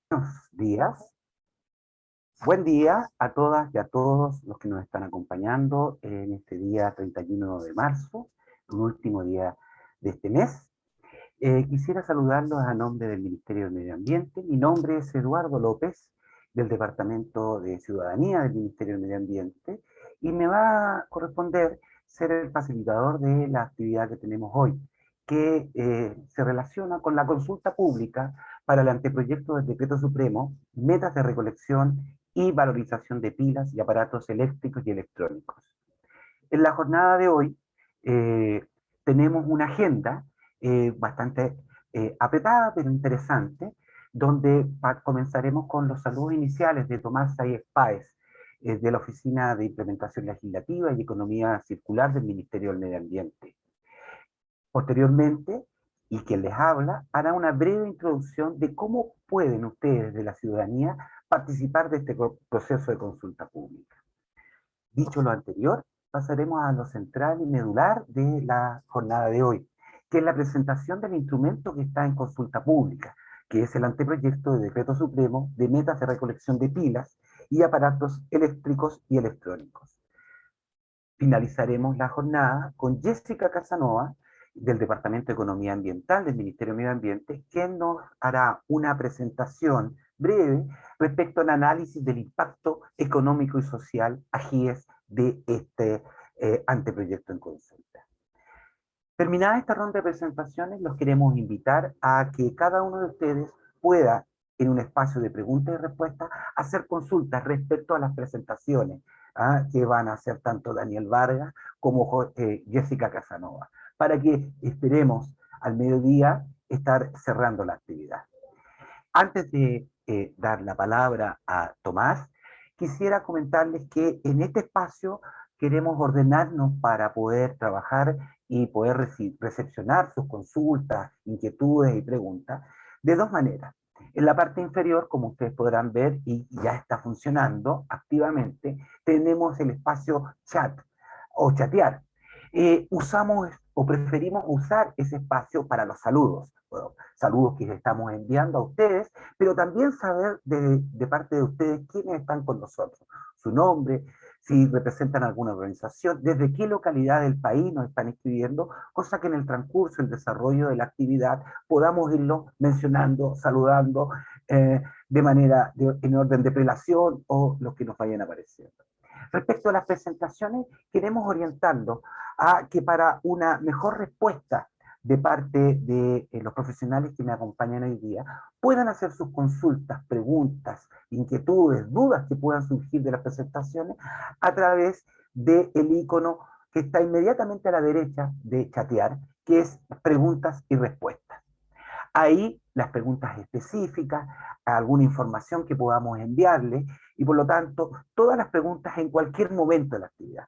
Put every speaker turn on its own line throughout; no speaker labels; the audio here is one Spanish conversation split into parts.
Buenos días. Buen día a todas y a todos los que nos están acompañando en este día 31 de marzo, el último día de este mes. Quisiera saludarlos a nombre del Ministerio del Medio Ambiente. Mi nombre es Eduardo López, del Departamento de Ciudadanía del Ministerio del Medio Ambiente, y me va a corresponder ser el facilitador de la actividad que tenemos hoy, que se relaciona con la consulta pública para el anteproyecto del Decreto Supremo, metas de recolección y valorización de pilas y aparatos eléctricos y electrónicos. En la jornada de hoy eh, tenemos una agenda bastante apretada, pero interesante, donde comenzaremos con los saludos iniciales de Tomás Sáez Páez, de la Oficina de Implementación Legislativa y Economía Circular del Ministerio del Medio Ambiente. Posteriormente, y quien les habla, hará una breve introducción de cómo pueden ustedes de la ciudadanía participar de este proceso de consulta pública. Dicho lo anterior, pasaremos a lo central y medular de la jornada de hoy, que es la presentación del instrumento que está en consulta pública, que es el anteproyecto de Decreto Supremo de metas de recolección de pilas y aparatos eléctricos y electrónicos. Finalizaremos la jornada con Jessica Casanova, del Departamento de Economía Ambiental del Ministerio de Medio Ambiente, quien nos hará una presentación breve respecto al análisis del impacto económico y social (AGIES) de este anteproyecto en consulta. Terminada esta ronda de presentaciones, los queremos invitar a que cada uno de ustedes pueda, en un espacio de preguntas y respuestas, hacer consultas respecto a las presentaciones que van a hacer tanto Daniel Vargas como Jessica Casanova, para que esperemos al mediodía estar cerrando la actividad. Antes de dar la palabra a Tomás, quisiera comentarles que en este espacio queremos ordenarnos para poder trabajar y poder recepcionar sus consultas, inquietudes y preguntas de dos maneras. En la parte inferior, como ustedes podrán ver, y ya está funcionando activamente, tenemos el espacio chat o chatear. Usamos o preferimos usar ese espacio para los saludos. Bueno, saludos que les estamos enviando a ustedes, pero también saber de parte de ustedes quiénes están con nosotros, su nombre, si representan alguna organización, desde qué localidad del país nos están escribiendo, cosa que en el transcurso, el desarrollo de la actividad, podamos irlo mencionando, saludando de manera, en orden de prelación o los que nos vayan apareciendo. Respecto a las presentaciones, queremos orientarlos a que para una mejor respuesta de parte de los profesionales que me acompañan hoy día, puedan hacer sus consultas, preguntas, inquietudes, dudas que puedan surgir de las presentaciones a través del icono que está inmediatamente a la derecha de chatear, que es preguntas y respuestas. Ahí las preguntas específicas, alguna información que podamos enviarle, y por lo tanto, todas las preguntas en cualquier momento de la actividad.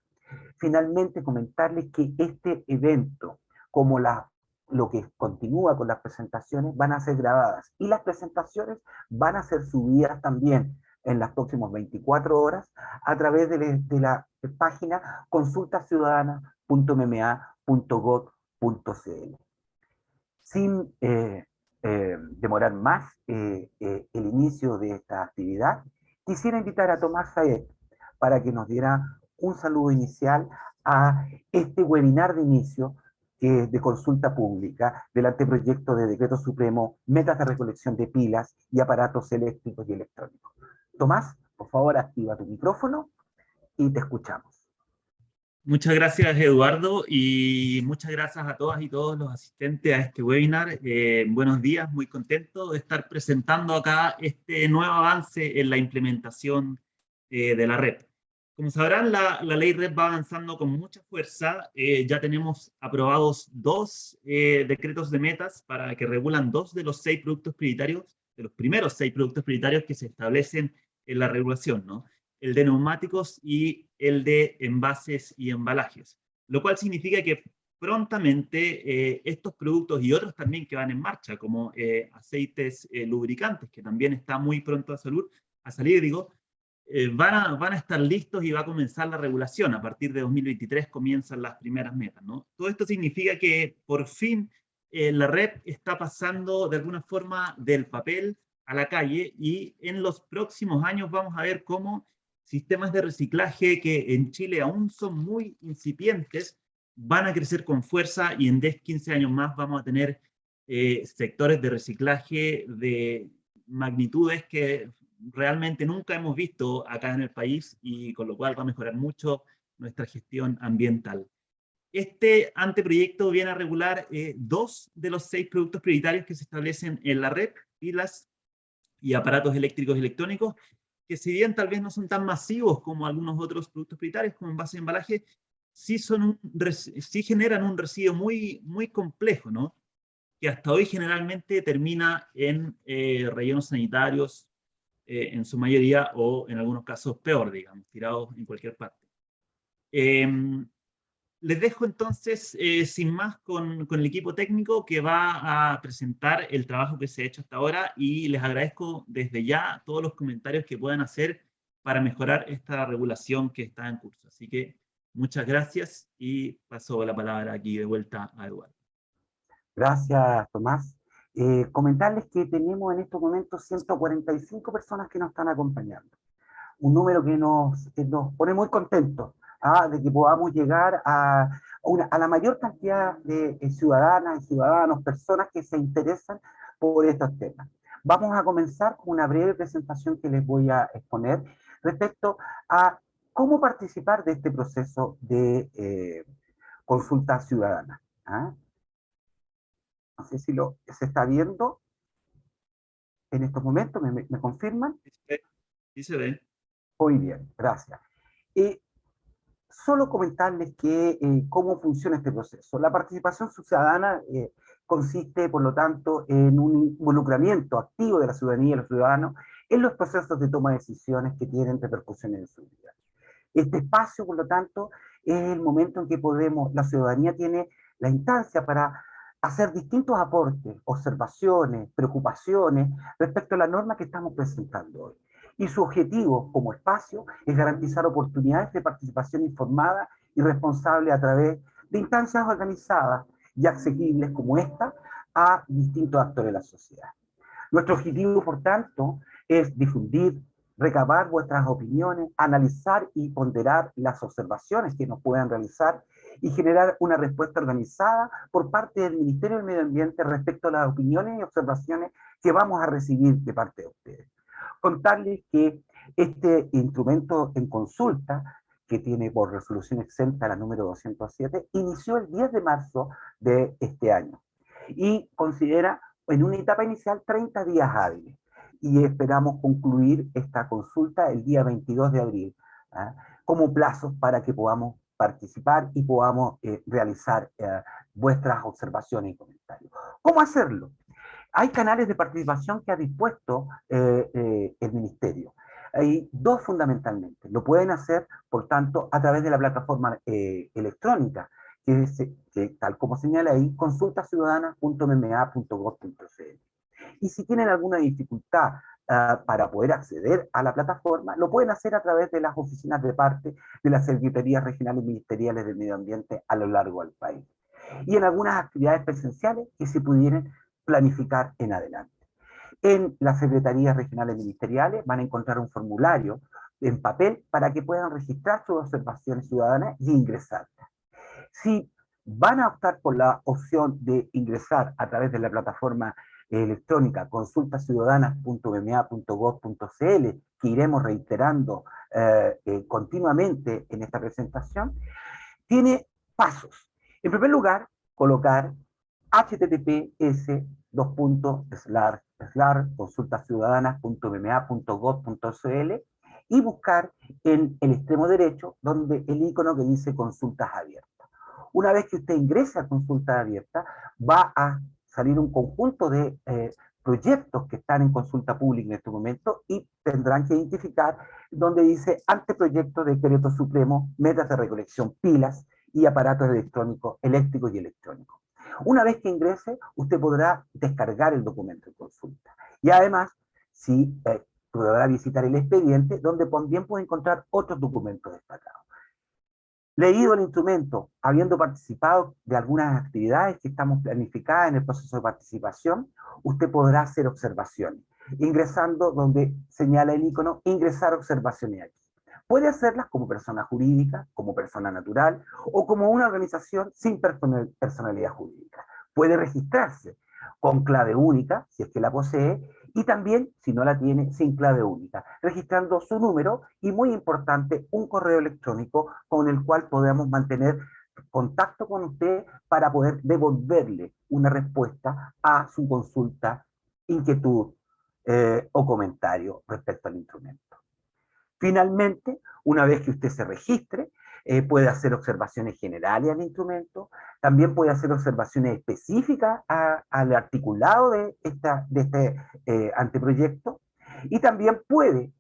Finalmente, comentarles que este evento, como lo que continúa con las presentaciones, van a ser grabadas, y las presentaciones van a ser subidas también en las próximas 24 horas a través de la página consultasiudadana.mma.gov.cl. Sin demorar más el inicio de esta actividad, quisiera invitar a Tomás Saez para que nos diera un saludo inicial a este webinar de inicio de consulta pública del anteproyecto de Decreto Supremo, metas de recolección de pilas y aparatos eléctricos y electrónicos. Tomás, por favor, activa tu micrófono y te escuchamos.
Muchas gracias, Eduardo, y muchas gracias a todas y todos los asistentes a este webinar. Buenos días, muy contento de estar presentando acá este nuevo avance en la implementación de la REP. Como sabrán, la ley REP va avanzando con mucha fuerza. Ya tenemos aprobados dos decretos de metas para que regulan 2 de los 6 productos prioritarios, de los primeros 6 productos prioritarios que se establecen en la regulación, ¿no? El de neumáticos y el de envases y embalajes, lo cual significa que prontamente estos productos y otros también que van en marcha, como aceites lubricantes, que también está muy pronto a salir, van a estar listos y va a comenzar la regulación. A partir de 2023 comienzan las primeras metas, ¿no? Todo esto significa que por fin la REP está pasando de alguna forma del papel a la calle, y en los próximos años vamos a ver cómo sistemas de reciclaje que en Chile aún son muy incipientes van a crecer con fuerza, y en 10, 15 años más vamos a tener sectores de reciclaje de magnitudes que realmente nunca hemos visto acá en el país, y con lo cual va a mejorar mucho nuestra gestión ambiental. Este anteproyecto viene a regular 2 de los 6 productos prioritarios que se establecen en la red: pilas y aparatos eléctricos y electrónicos, que si bien tal vez no son tan masivos como algunos otros productos prioritarios, como envase y embalaje, sí generan un residuo muy, muy complejo, ¿no? Que hasta hoy generalmente termina en rellenos sanitarios, en su mayoría, o en algunos casos peor, digamos, tirados en cualquier parte. Les dejo entonces, sin más, con el equipo técnico que va a presentar el trabajo que se ha hecho hasta ahora, y les agradezco desde ya todos los comentarios que puedan hacer para mejorar esta regulación que está en curso. Así que muchas gracias, y paso la palabra aquí de vuelta a Eduardo.
Gracias, Tomás. Comentarles que tenemos en estos momentos 145 personas que nos están acompañando. Un número que nos pone muy contentos, de que podamos llegar a la mayor cantidad de ciudadanas y ciudadanos, personas que se interesan por estos temas. Vamos a comenzar con una breve presentación que les voy a exponer respecto a cómo participar de este proceso de consulta ciudadana. No sé si se está viendo en estos momentos, ¿me confirman?
Sí se ve.
Muy bien, gracias. Solo comentarles cómo funciona este proceso. La participación ciudadana consiste, por lo tanto, en un involucramiento activo de la ciudadanía y los ciudadanos en los procesos de toma de decisiones que tienen repercusiones en su vida. Este espacio, por lo tanto, es el momento en que la ciudadanía tiene la instancia para hacer distintos aportes, observaciones, preocupaciones respecto a la norma que estamos presentando hoy. Y su objetivo como espacio es garantizar oportunidades de participación informada y responsable a través de instancias organizadas y asequibles como esta a distintos actores de la sociedad. Nuestro objetivo, por tanto, es difundir, recabar vuestras opiniones, analizar y ponderar las observaciones que nos puedan realizar y generar una respuesta organizada por parte del Ministerio del Medio Ambiente respecto a las opiniones y observaciones que vamos a recibir de parte de ustedes. Contarles que este instrumento en consulta, que tiene por resolución exenta la número 207, inició el 10 de marzo de este año y considera en una etapa inicial 30 días hábiles, y esperamos concluir esta consulta el día 22 de abril, como plazos para que podamos participar y podamos realizar vuestras observaciones y comentarios. ¿Cómo hacerlo? Hay canales de participación que ha dispuesto el Ministerio. Hay 2 fundamentalmente. Lo pueden hacer, por tanto, a través de la plataforma electrónica, que tal como señala ahí, consultaciudadana.mma.gov.cl. Y si tienen alguna dificultad para poder acceder a la plataforma, lo pueden hacer a través de las oficinas de parte de las secretarías regionales ministeriales del medio ambiente a lo largo del país. Y en algunas actividades presenciales que se pudieran planificar en adelante. En las secretarías regionales ministeriales van a encontrar un formulario en papel para que puedan registrar sus observaciones ciudadanas y ingresarlas. Si van a optar por la opción de ingresar a través de la plataforma electrónica consultaciudadanas.mma.gov.cl, que iremos reiterando continuamente en esta presentación, tiene pasos. En primer lugar, colocar https://consultaciudadanas.mma.gov.cl y buscar en el extremo derecho donde el icono que dice consultas abiertas. Una vez que usted ingrese a consultas abiertas, va a salir un conjunto de proyectos que están en consulta pública en este momento, y tendrán que identificar donde dice anteproyecto de decreto supremo, metas de recolección, pilas y aparatos electrónicos, eléctricos y electrónicos. Una vez que ingrese, usted podrá descargar el documento de consulta. Y además, podrá visitar el expediente, donde también puede encontrar otros documentos destacados. Leído el instrumento, habiendo participado de algunas actividades que estamos planificadas en el proceso de participación, usted podrá hacer observaciones. ingresando donde señala el icono ingresar observaciones aquí. Puede hacerlas como persona jurídica, como persona natural o como una organización sin personalidad jurídica. Puede registrarse con clave única, si es que la posee, y también, si no la tiene, sin clave única, registrando su número y, muy importante, un correo electrónico con el cual podamos mantener contacto con usted para poder devolverle una respuesta a su consulta, inquietud o comentario respecto al instrumento. Finalmente, una vez que usted se registre, puede hacer observaciones generales al instrumento, también puede hacer observaciones específicas al articulado de este anteproyecto, y también puede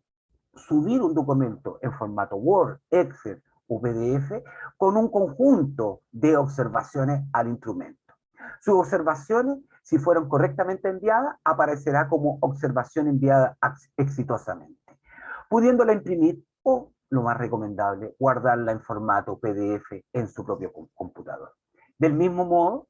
subir un documento en formato Word, Excel o PDF con un conjunto de observaciones al instrumento. Sus observaciones, si fueron correctamente enviadas, aparecerá como observación enviada exitosamente, pudiéndola imprimir o, lo más recomendable, guardarla en formato PDF en su propio computador. Del mismo modo,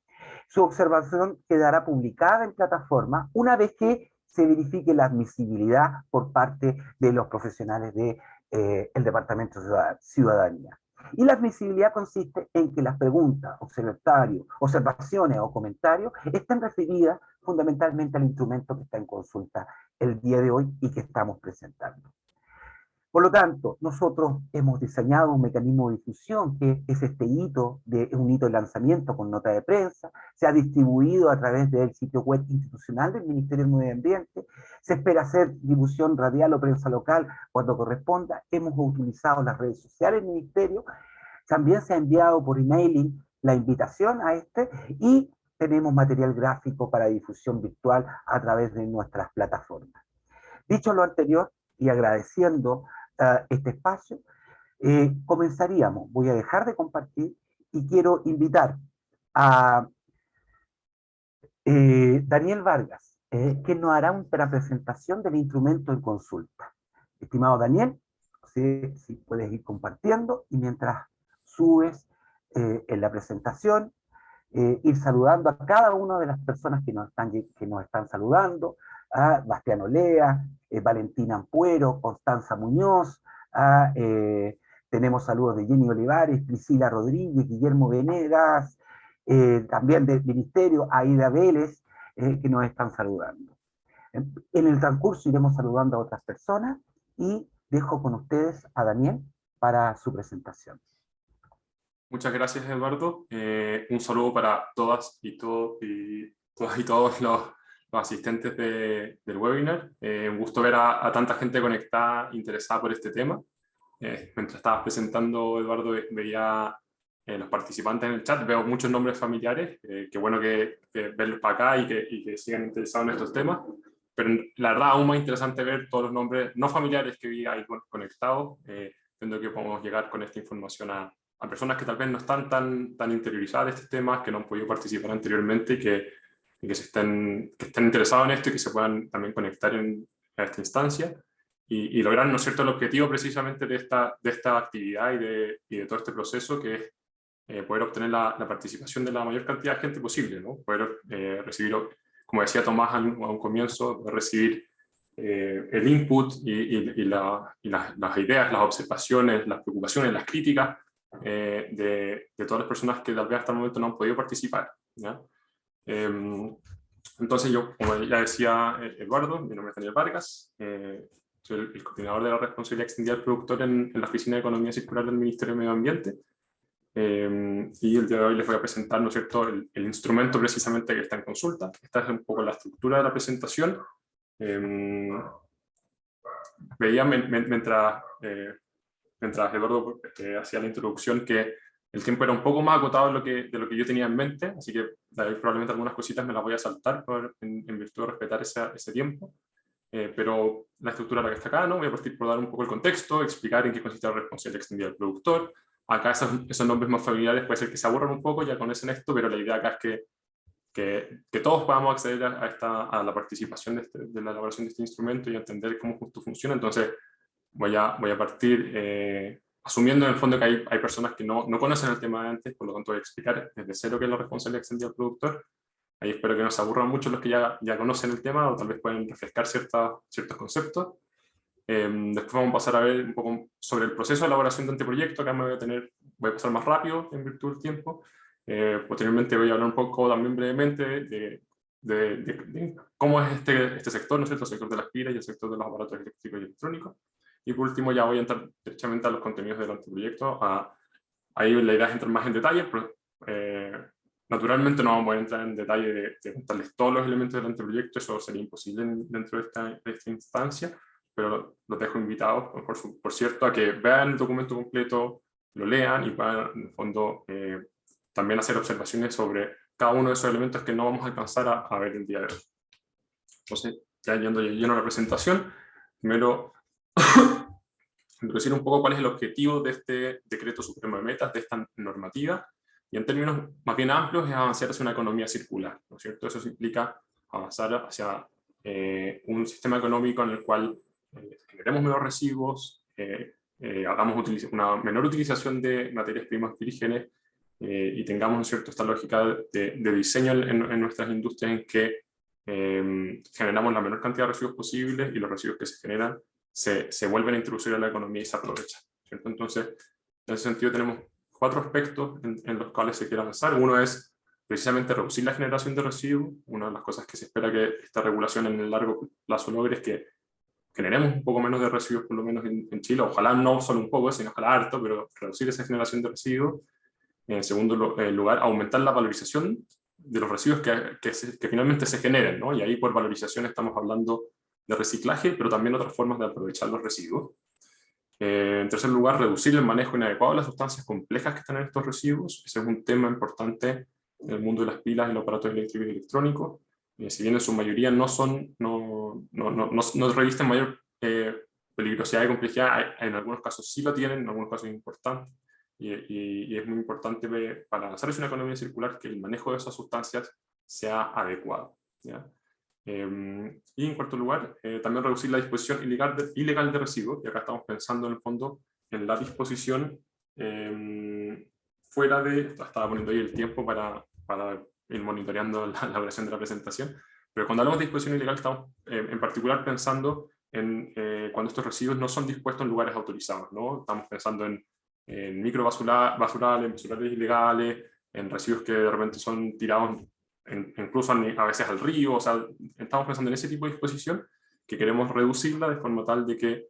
su observación quedará publicada en plataforma una vez que se verifique la admisibilidad por parte de los profesionales del Departamento de Ciudadanía. Y la admisibilidad consiste en que las preguntas, observaciones o comentarios estén referidas fundamentalmente al instrumento que está en consulta el día de hoy y que estamos presentando. Por lo tanto, nosotros hemos diseñado un mecanismo de difusión que es este hito, un hito de lanzamiento con nota de prensa, se ha distribuido a través del sitio web institucional del Ministerio del Medio Ambiente, se espera hacer difusión radial o prensa local cuando corresponda, hemos utilizado las redes sociales del Ministerio, también se ha enviado por emailing la invitación a y tenemos material gráfico para difusión virtual a través de nuestras plataformas. Dicho lo anterior y agradeciendo este espacio, comenzaríamos. Voy a dejar de compartir y quiero invitar a Daniel Vargas, que nos hará una presentación del instrumento en consulta. Estimado Daniel, si puedes ir compartiendo y mientras subes en la presentación, ir saludando a cada una de las personas que nos están saludando, a Bastián Olea, Valentina Ampuero, Constanza Muñoz, tenemos saludos de Jenny Olivares, Priscila Rodríguez, Guillermo Venegas, también del Ministerio, Aida Vélez, que nos están saludando. En el transcurso iremos saludando a otras personas y dejo con ustedes a Daniel para su presentación.
Muchas gracias, Eduardo. Un saludo para todas y todos los asistentes del webinar. Un gusto ver a tanta gente conectada, interesada por este tema. Mientras estabas presentando, Eduardo, veía los participantes en el chat, veo muchos nombres familiares. Qué bueno que verlos para acá y que sigan interesados en estos temas. Pero la verdad, aún más interesante ver todos los nombres no familiares que vi ahí conectados, viendo que podemos llegar con esta información a personas que tal vez no están tan interiorizadas en estos temas, que no han podido participar anteriormente y que estén interesados en esto y que se puedan también conectar a esta instancia y lograr, ¿no es cierto?, el objetivo precisamente de esta actividad y de todo este proceso, que es poder obtener la participación de la mayor cantidad de gente posible, ¿no? Poder recibir, como decía Tomás a un comienzo, recibir el input y las ideas, las observaciones, las preocupaciones, las críticas de todas las personas que tal vez hasta el momento no han podido participar, ¿ya? Entonces yo, como ya decía Eduardo, mi nombre es Daniel Vargas, soy el coordinador de la responsabilidad extendida del productor en la Oficina de Economía Circular del Ministerio de Medio Ambiente, y el día de hoy les voy a presentar, ¿no es cierto?, el instrumento precisamente que está en consulta. Esta es un poco la estructura de la presentación. Veía mientras Eduardo hacía la introducción que el tiempo era un poco más acotado de lo que yo tenía en mente, así que probablemente algunas cositas me las voy a saltar en virtud de respetar ese tiempo. Pero la estructura la que está acá, ¿no? Voy a partir por dar un poco el contexto, explicar en qué consiste la responsabilidad extendida del productor. Acá esos nombres más familiares puede ser que se aburran un poco, ya conocen esto, pero la idea acá es que todos podamos acceder a la participación de la elaboración de este instrumento y entender cómo justo funciona. Entonces voy a partir asumiendo en el fondo que hay personas que no conocen el tema de antes, por lo tanto voy a explicar desde cero qué es la responsabilidad extendida del productor. Ahí espero que no se aburran mucho los que ya conocen el tema, o tal vez pueden refrescar ciertos conceptos. Después vamos a pasar a ver un poco sobre el proceso de elaboración de anteproyecto. Acá voy a pasar más rápido en virtud del tiempo. Posteriormente voy a hablar un poco también brevemente de cómo es este sector, ¿no es cierto? El sector de las pilas y el sector de los aparatos eléctricos y electrónicos. Y por último ya voy a entrar derechamente a los contenidos del anteproyecto. Ahí la idea es entrar más en detalle, pero naturalmente no vamos a entrar en detalle de contarles todos los elementos del anteproyecto, eso sería imposible dentro de esta instancia, pero los dejo invitados, por cierto, a que vean el documento completo, lo lean y puedan, en el fondo, también hacer observaciones sobre cada uno de esos elementos que no vamos a alcanzar a ver el día de hoy. Entonces, ya yendo lleno a la presentación, primero decir un poco cuál es el objetivo de este Decreto Supremo de Metas, de esta normativa, y en términos más bien amplios es avanzar hacia una economía circular, ¿no es cierto? Eso implica avanzar hacia un sistema económico en el cual generemos menos residuos, hagamos una menor utilización de materias primas virígenes y tengamos, ¿no es cierto?, esta lógica de diseño en nuestras industrias en que generamos la menor cantidad de residuos posible y los residuos que se generan se vuelven a introducir a la economía y se aprovechan, ¿cierto? Entonces, en ese sentido tenemos 4 aspectos en los cuales se quiere avanzar. Uno es precisamente reducir la generación de residuos. Una de las cosas que se espera que esta regulación en el largo plazo logre es que generemos un poco menos de residuos, por lo menos en Chile. Ojalá no solo un poco, sino ojalá harto, pero reducir esa generación de residuos. En segundo lugar, aumentar la valorización de los residuos que finalmente se generen, ¿no? Y ahí por valorización estamos hablando de reciclaje, pero también otras formas de aprovechar los residuos. En tercer lugar, reducir el manejo inadecuado de las sustancias complejas que están en estos residuos. Ese es un tema importante en el mundo de las pilas y los aparatos eléctricos y electrónicos. Si bien en su mayoría no revisten mayor peligrosidad y complejidad, en algunos casos sí lo tienen, en algunos casos es importante. Y es muy importante para avanzar hacia una economía circular que el manejo de esas sustancias sea adecuado, ¿ya? Y en cuarto lugar, también reducir la disposición ilegal de residuos, y acá estamos pensando en el fondo en la disposición fuera de, estaba poniendo ahí el tiempo para ir monitoreando la duración de la presentación, pero cuando hablamos de disposición ilegal estamos en particular pensando en cuando estos residuos no son dispuestos en lugares autorizados, ¿no? Estamos pensando en microbasurales, basurales ilegales, en residuos que de repente son tirados incluso a veces al río. O sea, estamos pensando en ese tipo de disposición que queremos reducirla de forma tal de que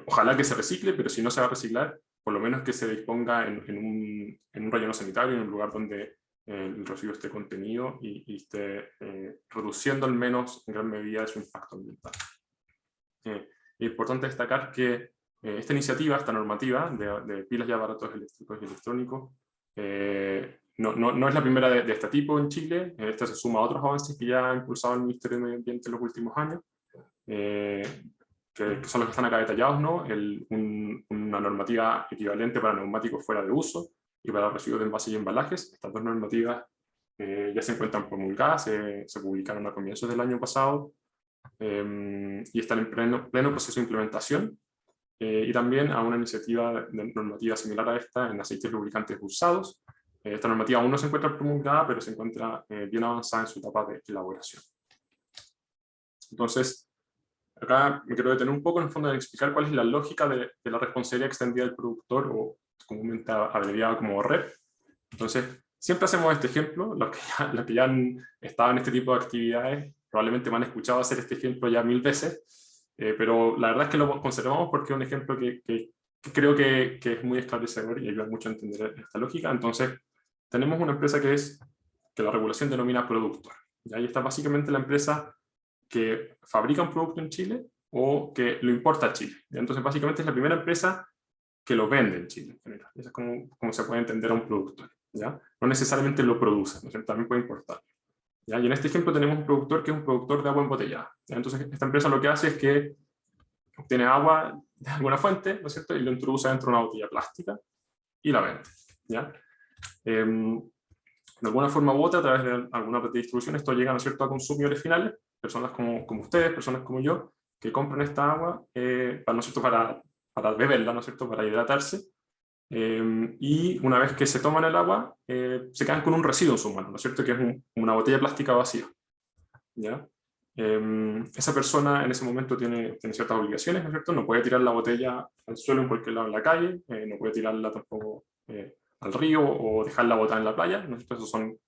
ojalá que se recicle, pero si no se va a reciclar, por lo menos que se disponga en un relleno sanitario, en un lugar donde el residuo esté contenido y esté reduciendo al menos en gran medida su impacto ambiental. Es importante destacar que esta iniciativa, esta normativa de pilas y aparatos eléctricos y electrónicos, no es la primera de este tipo en Chile. Esta se suma a otros avances que ya ha impulsado el Ministerio de Medio Ambiente en los últimos años, que son los que están acá detallados, ¿no? Una normativa equivalente para neumáticos fuera de uso y para residuos de envases y embalajes. Estas 2 normativas ya se encuentran promulgadas, se publicaron a comienzos del año pasado y están en pleno proceso de implementación. Y también a una iniciativa normativa similar a esta en aceites lubricantes usados. Esta normativa aún no se encuentra promulgada, pero se encuentra bien avanzada en su etapa de elaboración. Entonces, acá me quiero detener un poco en el fondo en explicar cuál es la lógica de la responsabilidad extendida del productor, o comúnmente abreviada como REP. Entonces, siempre hacemos este ejemplo. Los que ya han estado en este tipo de actividades probablemente me han escuchado hacer este ejemplo ya 1000 veces, pero la verdad es que lo conservamos porque es un ejemplo que creo que es muy esclarecedor y ayuda mucho a entender esta lógica. Entonces, tenemos una empresa que la regulación denomina productor. Y ahí está básicamente la empresa que fabrica un producto en Chile o que lo importa a Chile. Entonces, básicamente es la primera empresa que lo vende en Chile. Eso es como se puede entender a un productor, ¿ya? No necesariamente lo produce, ¿no? También puede importar. ¿Ya? Y en este ejemplo tenemos un productor que es un productor de agua embotellada. ¿Ya? Entonces, esta empresa lo que hace es que obtiene agua de alguna fuente, ¿no es cierto?, y lo introduce dentro de una botella plástica y la vende, ¿ya? De alguna forma u otra, a través de alguna red de distribución, esto llega, ¿no es cierto?, a consumidores finales, personas como ustedes, personas como yo, que compran esta agua ¿no es cierto?, para beberla, ¿no es cierto?, para hidratarse, y una vez que se toman el agua, se quedan con un residuo en sus manos, ¿no es cierto? Que es una botella plástica vacía, ¿ya? Esa persona en ese momento tiene ciertas obligaciones, ¿no es cierto? No puede tirar la botella al suelo en cualquier lado en la calle, no puede tirarla tampoco al río o dejarla botada en la playa, ¿no es cierto? Esas son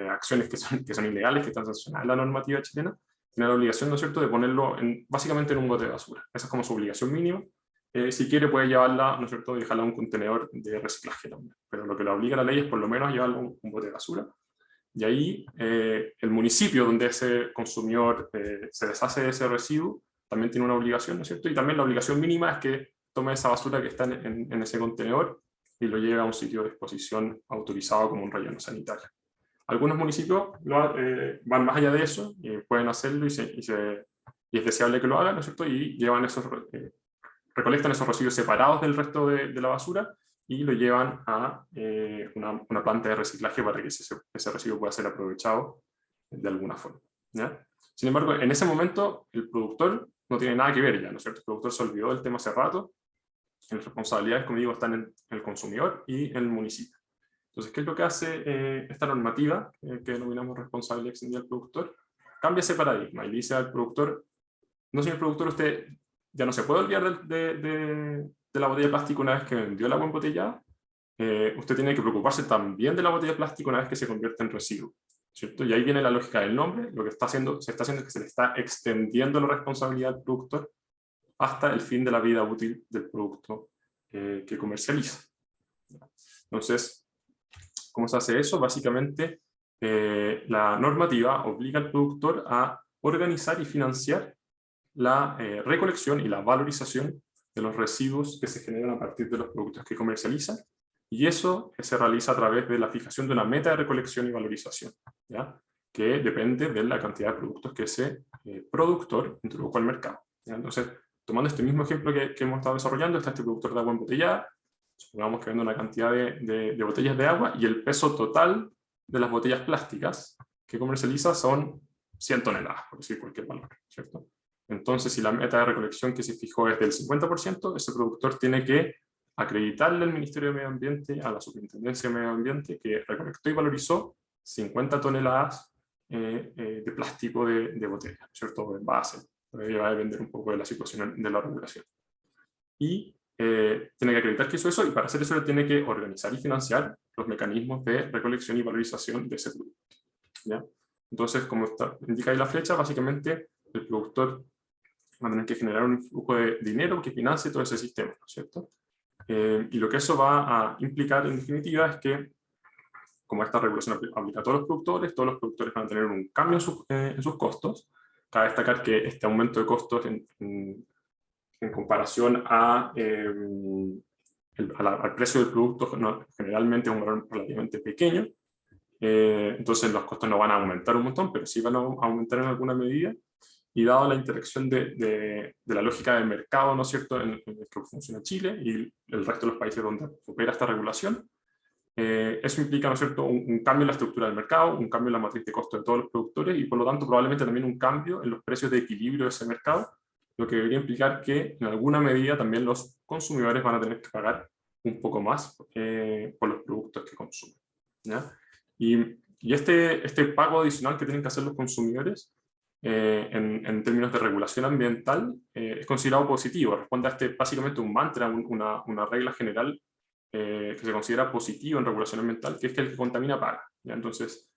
acciones que son ilegales, que están sancionadas en la normativa chilena. Tiene la obligación, ¿no es cierto?, de ponerlo básicamente en un bote de basura. Esa es como su obligación mínima. Si quiere puede llevarla, ¿no es cierto?, y dejarla en un contenedor de reciclaje también. Pero lo que le obliga la ley es por lo menos llevarlo a un bote de basura. Y ahí el municipio donde ese consumidor se deshace de ese residuo también tiene una obligación, ¿no es cierto? Y también la obligación mínima es que tome esa basura que está en ese contenedor y lo lleve a un sitio de disposición autorizado como un relleno sanitario. Algunos municipios van más allá de eso y pueden hacerlo y es deseable que lo hagan, ¿no es cierto? Y llevan recolectan esos residuos separados del resto de la basura y lo llevan a una planta de reciclaje para que ese residuo pueda ser aprovechado de alguna forma, ¿ya? Sin embargo, en ese momento el productor no tiene nada que ver ya, ¿no es cierto? El productor se olvidó del tema hace rato, las responsabilidades, como digo, están en el consumidor y en el municipio. Entonces, ¿qué es lo que hace esta normativa, que denominamos responsabilidad extendida del productor? Cambia ese paradigma y dice al productor, no, señor productor, usted ya no se puede olvidar de la botella de plástico una vez que vendió el agua embotellada, usted tiene que preocuparse también de la botella de plástico una vez que se convierte en residuo, ¿cierto? Y ahí viene la lógica del nombre. Lo que se está haciendo es que se le está extendiendo la responsabilidad al productor hasta el fin de la vida útil del producto que comercializa. Entonces, ¿cómo se hace eso? Básicamente, la normativa obliga al productor a organizar y financiar la recolección y la valorización de los residuos que se generan a partir de los productos que comercializan, y eso se realiza a través de la fijación de una meta de recolección y valorización, ¿ya?, que depende de la cantidad de productos que ese productor introdujo al mercado, ¿ya? Entonces, tomando este mismo ejemplo que hemos estado desarrollando, está este productor de agua embotellada, supongamos que vende una cantidad de botellas de agua, y el peso total de las botellas plásticas que comercializa son 100 toneladas, por decir cualquier valor, ¿cierto? Entonces, si la meta de recolección que se fijó es del 50%, ese productor tiene que acreditarle al Ministerio de Medio Ambiente, a la Superintendencia de Medio Ambiente, que recolectó y valorizó 50 toneladas de plástico de botella, ¿cierto?, de envase. Va a depender un poco de la situación de la regulación. Y tiene que acreditar que hizo eso, y para hacer eso tiene que organizar y financiar los mecanismos de recolección y valorización de ese producto, ¿ya? Entonces, como indica ahí la flecha, básicamente el productor va a tener que generar un flujo de dinero que financie todo ese sistema, ¿no es cierto? Y lo que eso va a implicar, en definitiva, es que, como esta regulación aplica a todos los productores van a tener un cambio en sus costos. Cabe destacar que este aumento de costos en comparación al precio del producto generalmente es un valor relativamente pequeño. Entonces los costos no van a aumentar un montón, pero sí van a aumentar en alguna medida. Y dado la interacción de la lógica del mercado, ¿no es cierto?, en el que funciona Chile y el resto de los países donde opera esta regulación, eso implica, ¿no es cierto?, un cambio en la estructura del mercado, un cambio en la matriz de costos de todos los productores, y por lo tanto probablemente también un cambio en los precios de equilibrio de ese mercado, lo que debería implicar que en alguna medida también los consumidores van a tener que pagar un poco más por los productos que consumen, ¿ya? Y este pago adicional que tienen que hacer los consumidores en términos de regulación ambiental es considerado positivo, responde a básicamente un mantra, una regla general que se considera positivo en regulación ambiental, que es que el que contamina paga, ¿ya? Entonces,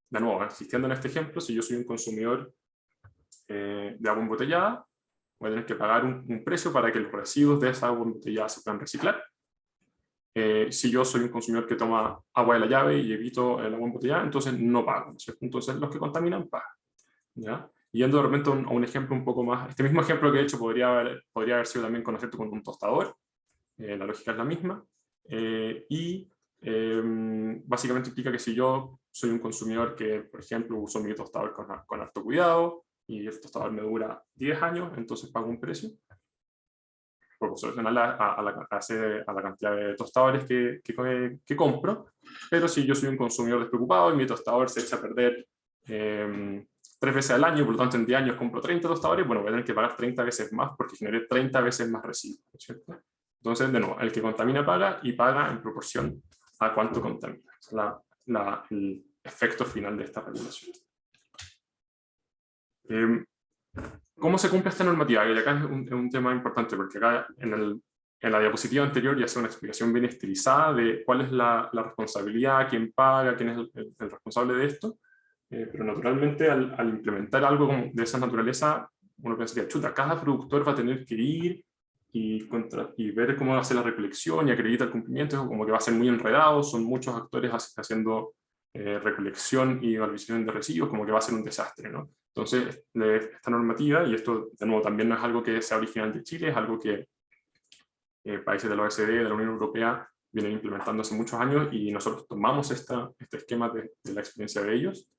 de nuevo, insistiendo en este ejemplo, si yo soy un consumidor de agua embotellada, voy a tener que pagar un precio para que los residuos de esa agua embotellada se puedan reciclar. Si yo soy un consumidor que toma agua de la llave y evito el agua embotellada, entonces no pago, ¿cierto? Entonces los que contaminan pagan, ¿ya? Yendo de repente a un ejemplo un poco más, este mismo ejemplo que he hecho podría haber sido también con un tostador, la lógica es la misma, básicamente implica que si yo soy un consumidor que, por ejemplo, uso mi tostador con harto cuidado, y el tostador me dura 10 años, entonces pago un precio proporcional a la cantidad de tostadores que compro. Pero si yo soy un consumidor despreocupado y mi tostador se echa a perder 3 veces al año, por lo tanto en 10 años compro 30 tostadores, bueno, voy a tener que pagar 30 veces más porque generé 30 veces más residuos, ¿cierto? Entonces, de nuevo, el que contamina paga, y paga en proporción a cuánto contamina. Es el efecto final de esta regulación. ¿Cómo se cumple esta normativa? Y acá es un tema importante, porque acá en la diapositiva anterior ya hace una explicación bien estilizada de cuál es la responsabilidad, quién paga, quién es el responsable de esto. Pero naturalmente al implementar algo de esa naturaleza, uno pensaría, chuta, cada productor va a tener que ir y ver cómo hace la recolección y acredita el cumplimiento, como que va a ser muy enredado, son muchos actores haciendo recolección y valorización de residuos, como que va a ser un desastre, ¿no? Entonces, esta normativa, y esto de nuevo también no es algo que sea original de Chile, es algo que países de la OECD, de la Unión Europea, vienen implementando hace muchos años, y nosotros tomamos este esquema de la experiencia de ellos.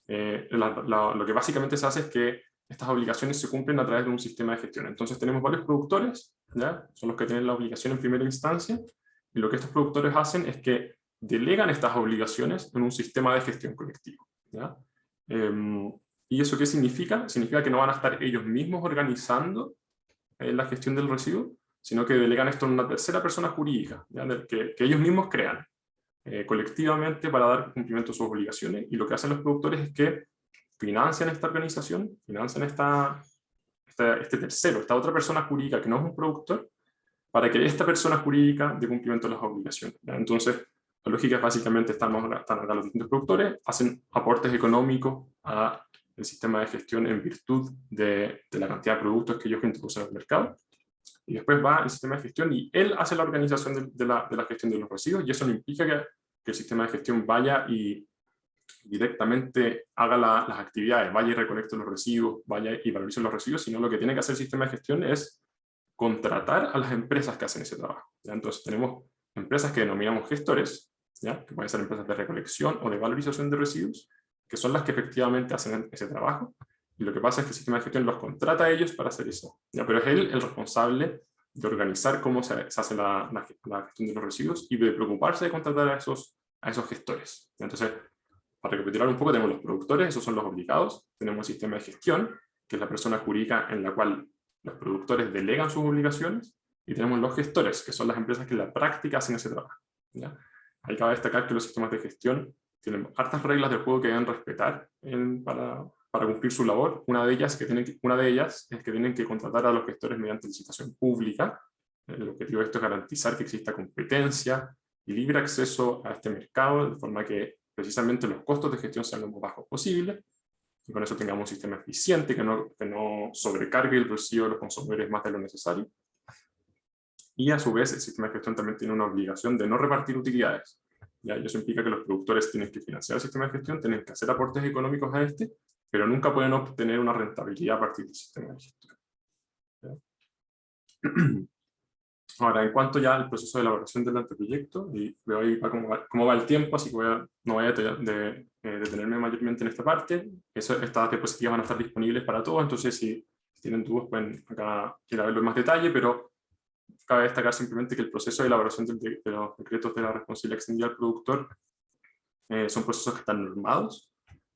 Lo que básicamente se hace es que estas obligaciones se cumplen a través de un sistema de gestión. Entonces tenemos varios productores, ¿ya? Son los que tienen la obligación en primera instancia, y lo que estos productores hacen es que delegan estas obligaciones en un sistema de gestión colectivo, ¿ya? ¿Y eso qué significa? Significa que no van a estar ellos mismos organizando la gestión del residuo, sino que delegan esto en una tercera persona jurídica, ¿ya? Que ellos mismos crean colectivamente para dar cumplimiento a sus obligaciones, y lo que hacen los productores es que financian esta organización, financian este tercero, esta otra persona jurídica que no es un productor, para que esta persona jurídica dé cumplimiento a las obligaciones, ¿ya? Entonces, la lógica es básicamente están acá los distintos productores, hacen aportes económicos al sistema de gestión en virtud de la cantidad de productos que ellos introducen al mercado, y después va el sistema de gestión y él hace la organización de la gestión de los residuos, y eso no implica que el sistema de gestión vaya y directamente haga las actividades, vaya y recolecte los residuos, vaya y valorice los residuos, sino lo que tiene que hacer el sistema de gestión es contratar a las empresas que hacen ese trabajo, ¿ya? Entonces tenemos empresas que denominamos gestores, ¿ya? Que pueden ser empresas de recolección o de valorización de residuos, que son las que efectivamente hacen ese trabajo, y lo que pasa es que el sistema de gestión los contrata a ellos para hacer eso, ¿ya? Pero es él el responsable de organizar cómo se hace la gestión de los residuos, y de preocuparse de contratar a esos gestores. Entonces, para recapitular un poco, tenemos los productores, esos son los obligados, tenemos el sistema de gestión, que es la persona jurídica en la cual los productores delegan sus obligaciones, y tenemos los gestores, que son las empresas que en la práctica hacen ese trabajo, ¿ya? Ahí cabe destacar que los sistemas de gestión tienen hartas reglas del juego que deben respetar para cumplir su labor. Una de ellas es que tienen que contratar a los gestores mediante licitación pública. El objetivo de esto es garantizar que exista competencia y libre acceso a este mercado, de forma que precisamente los costos de gestión sean lo más bajos posible, y con eso tengamos un sistema eficiente que no sobrecargue el bolsillo de los consumidores más de lo necesario. Y a su vez el sistema de gestión también tiene una obligación de no repartir utilidades, ¿ya? Y eso implica que los productores tienen que financiar el sistema de gestión, tienen que hacer aportes económicos a este, pero nunca pueden obtener una rentabilidad a partir del sistema de gestión, ¿ya? Ahora, en cuanto ya al proceso de elaboración del anteproyecto, y veo ahí cómo va el tiempo, así que no voy a detenerme mayormente en esta parte. Estas diapositivas van a estar disponibles para todos, entonces si tienen dudas pueden acá ir a verlo en más detalle, pero cabe destacar simplemente que el proceso de elaboración de los decretos de la responsabilidad extendida al productor son procesos que están normados.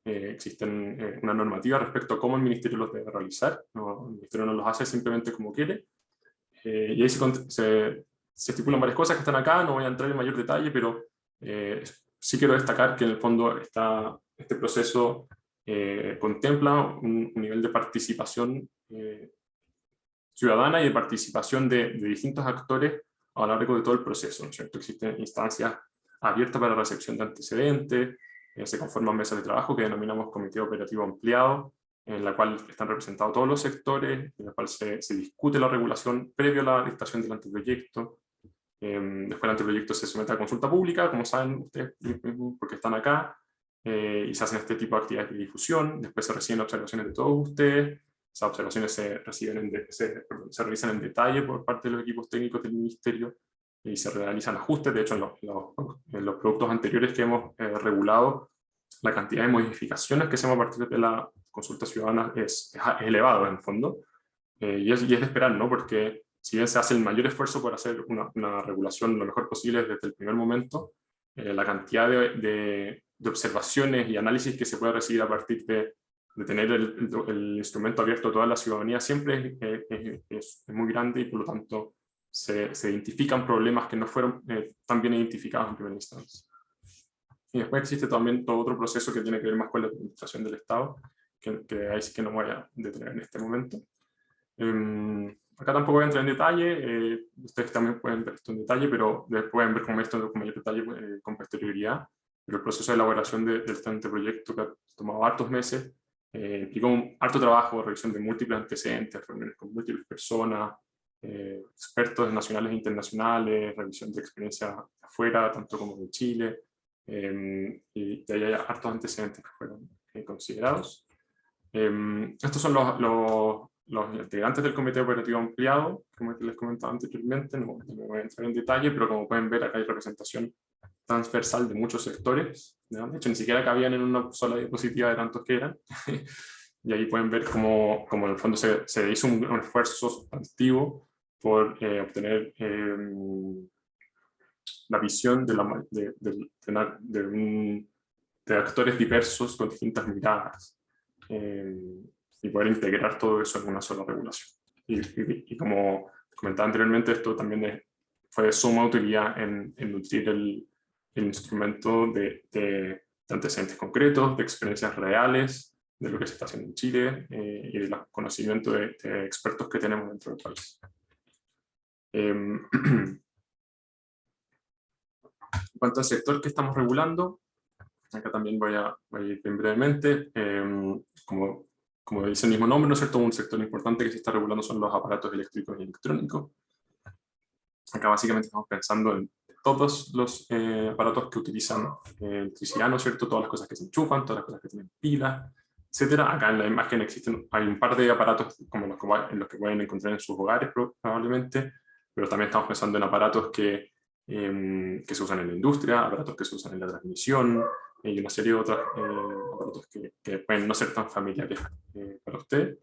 Existen una normativa respecto a cómo el Ministerio los debe realizar. No, el Ministerio no los hace simplemente como quiere. Y ahí se estipulan varias cosas que están acá, no voy a entrar en mayor detalle, pero sí quiero destacar que en el fondo este proceso contempla un nivel de participación ciudadana y de participación de distintos actores a lo largo de todo el proceso, ¿no es cierto? Existen instancias abiertas para recepción de antecedentes, se conforman mesas de trabajo que denominamos Comité Operativo Ampliado, en la cual están representados todos los sectores, en la cual se discute la regulación previo a la dictación del anteproyecto. Después el anteproyecto se somete a consulta pública, como saben ustedes, porque están acá, y se hacen este tipo de actividades de difusión. Después se reciben observaciones de todos ustedes, esas observaciones se revisan en detalle por parte de los equipos técnicos del Ministerio, y se realizan ajustes. De hecho, en los productos anteriores que hemos regulado, la cantidad de modificaciones que hacemos a partir de la consulta ciudadana es elevado en el fondo, y es de esperar, ¿no? Porque si bien se hace el mayor esfuerzo por hacer una regulación lo mejor posible desde el primer momento, la cantidad de observaciones y análisis que se puede recibir a partir de tener el instrumento abierto a toda la ciudadanía siempre es muy grande, y por lo tanto se identifican problemas que no fueron tan bien identificados en primera instancia. Y después existe también todo otro proceso que tiene que ver más con la administración del Estado, que ahí sí que no voy a detener en este momento. Acá tampoco voy a entrar en detalle, ustedes también pueden ver esto en detalle, pero pueden ver como esto con mayor detalle con posterioridad. Pero el proceso de elaboración de este proyecto, que ha tomado hartos meses, implicó un harto trabajo, revisión de múltiples antecedentes, reuniones con múltiples personas, expertos nacionales e internacionales, revisión de experiencias afuera, tanto como de Chile, y de ahí hay hartos antecedentes que fueron considerados. Estos son los integrantes del Comité Operativo Ampliado, como les comentaba anteriormente, no voy a entrar en detalle, pero como pueden ver acá hay representación transversal de muchos sectores, ¿no? De hecho ni siquiera cabían en una sola diapositiva de tantos que eran, y ahí pueden ver cómo en el fondo se hizo un esfuerzo sustantivo por obtener la visión de actores diversos con distintas miradas, y poder integrar todo eso en una sola regulación. Y como comentaba anteriormente, esto también fue de suma utilidad en nutrir el instrumento de antecedentes concretos, de experiencias reales, de lo que se está haciendo en Chile, y del conocimiento de expertos que tenemos dentro del país. En cuanto al sector que estamos regulando, acá también voy a ir bien brevemente. Como dice el mismo nombre, ¿no es cierto? Un sector importante que se está regulando son los aparatos eléctricos y electrónicos. Acá básicamente estamos pensando en todos los aparatos que utilizan electricidad, ¿no es cierto? Todas las cosas que se enchufan, todas las cosas que tienen pilas, etcétera. Acá en la imagen hay un par de aparatos como en los que pueden encontrar en sus hogares probablemente, pero también estamos pensando en aparatos que se usan en la industria, aparatos que se usan en la transmisión, y una serie de otros aparatos que pueden no ser tan familiares para usted.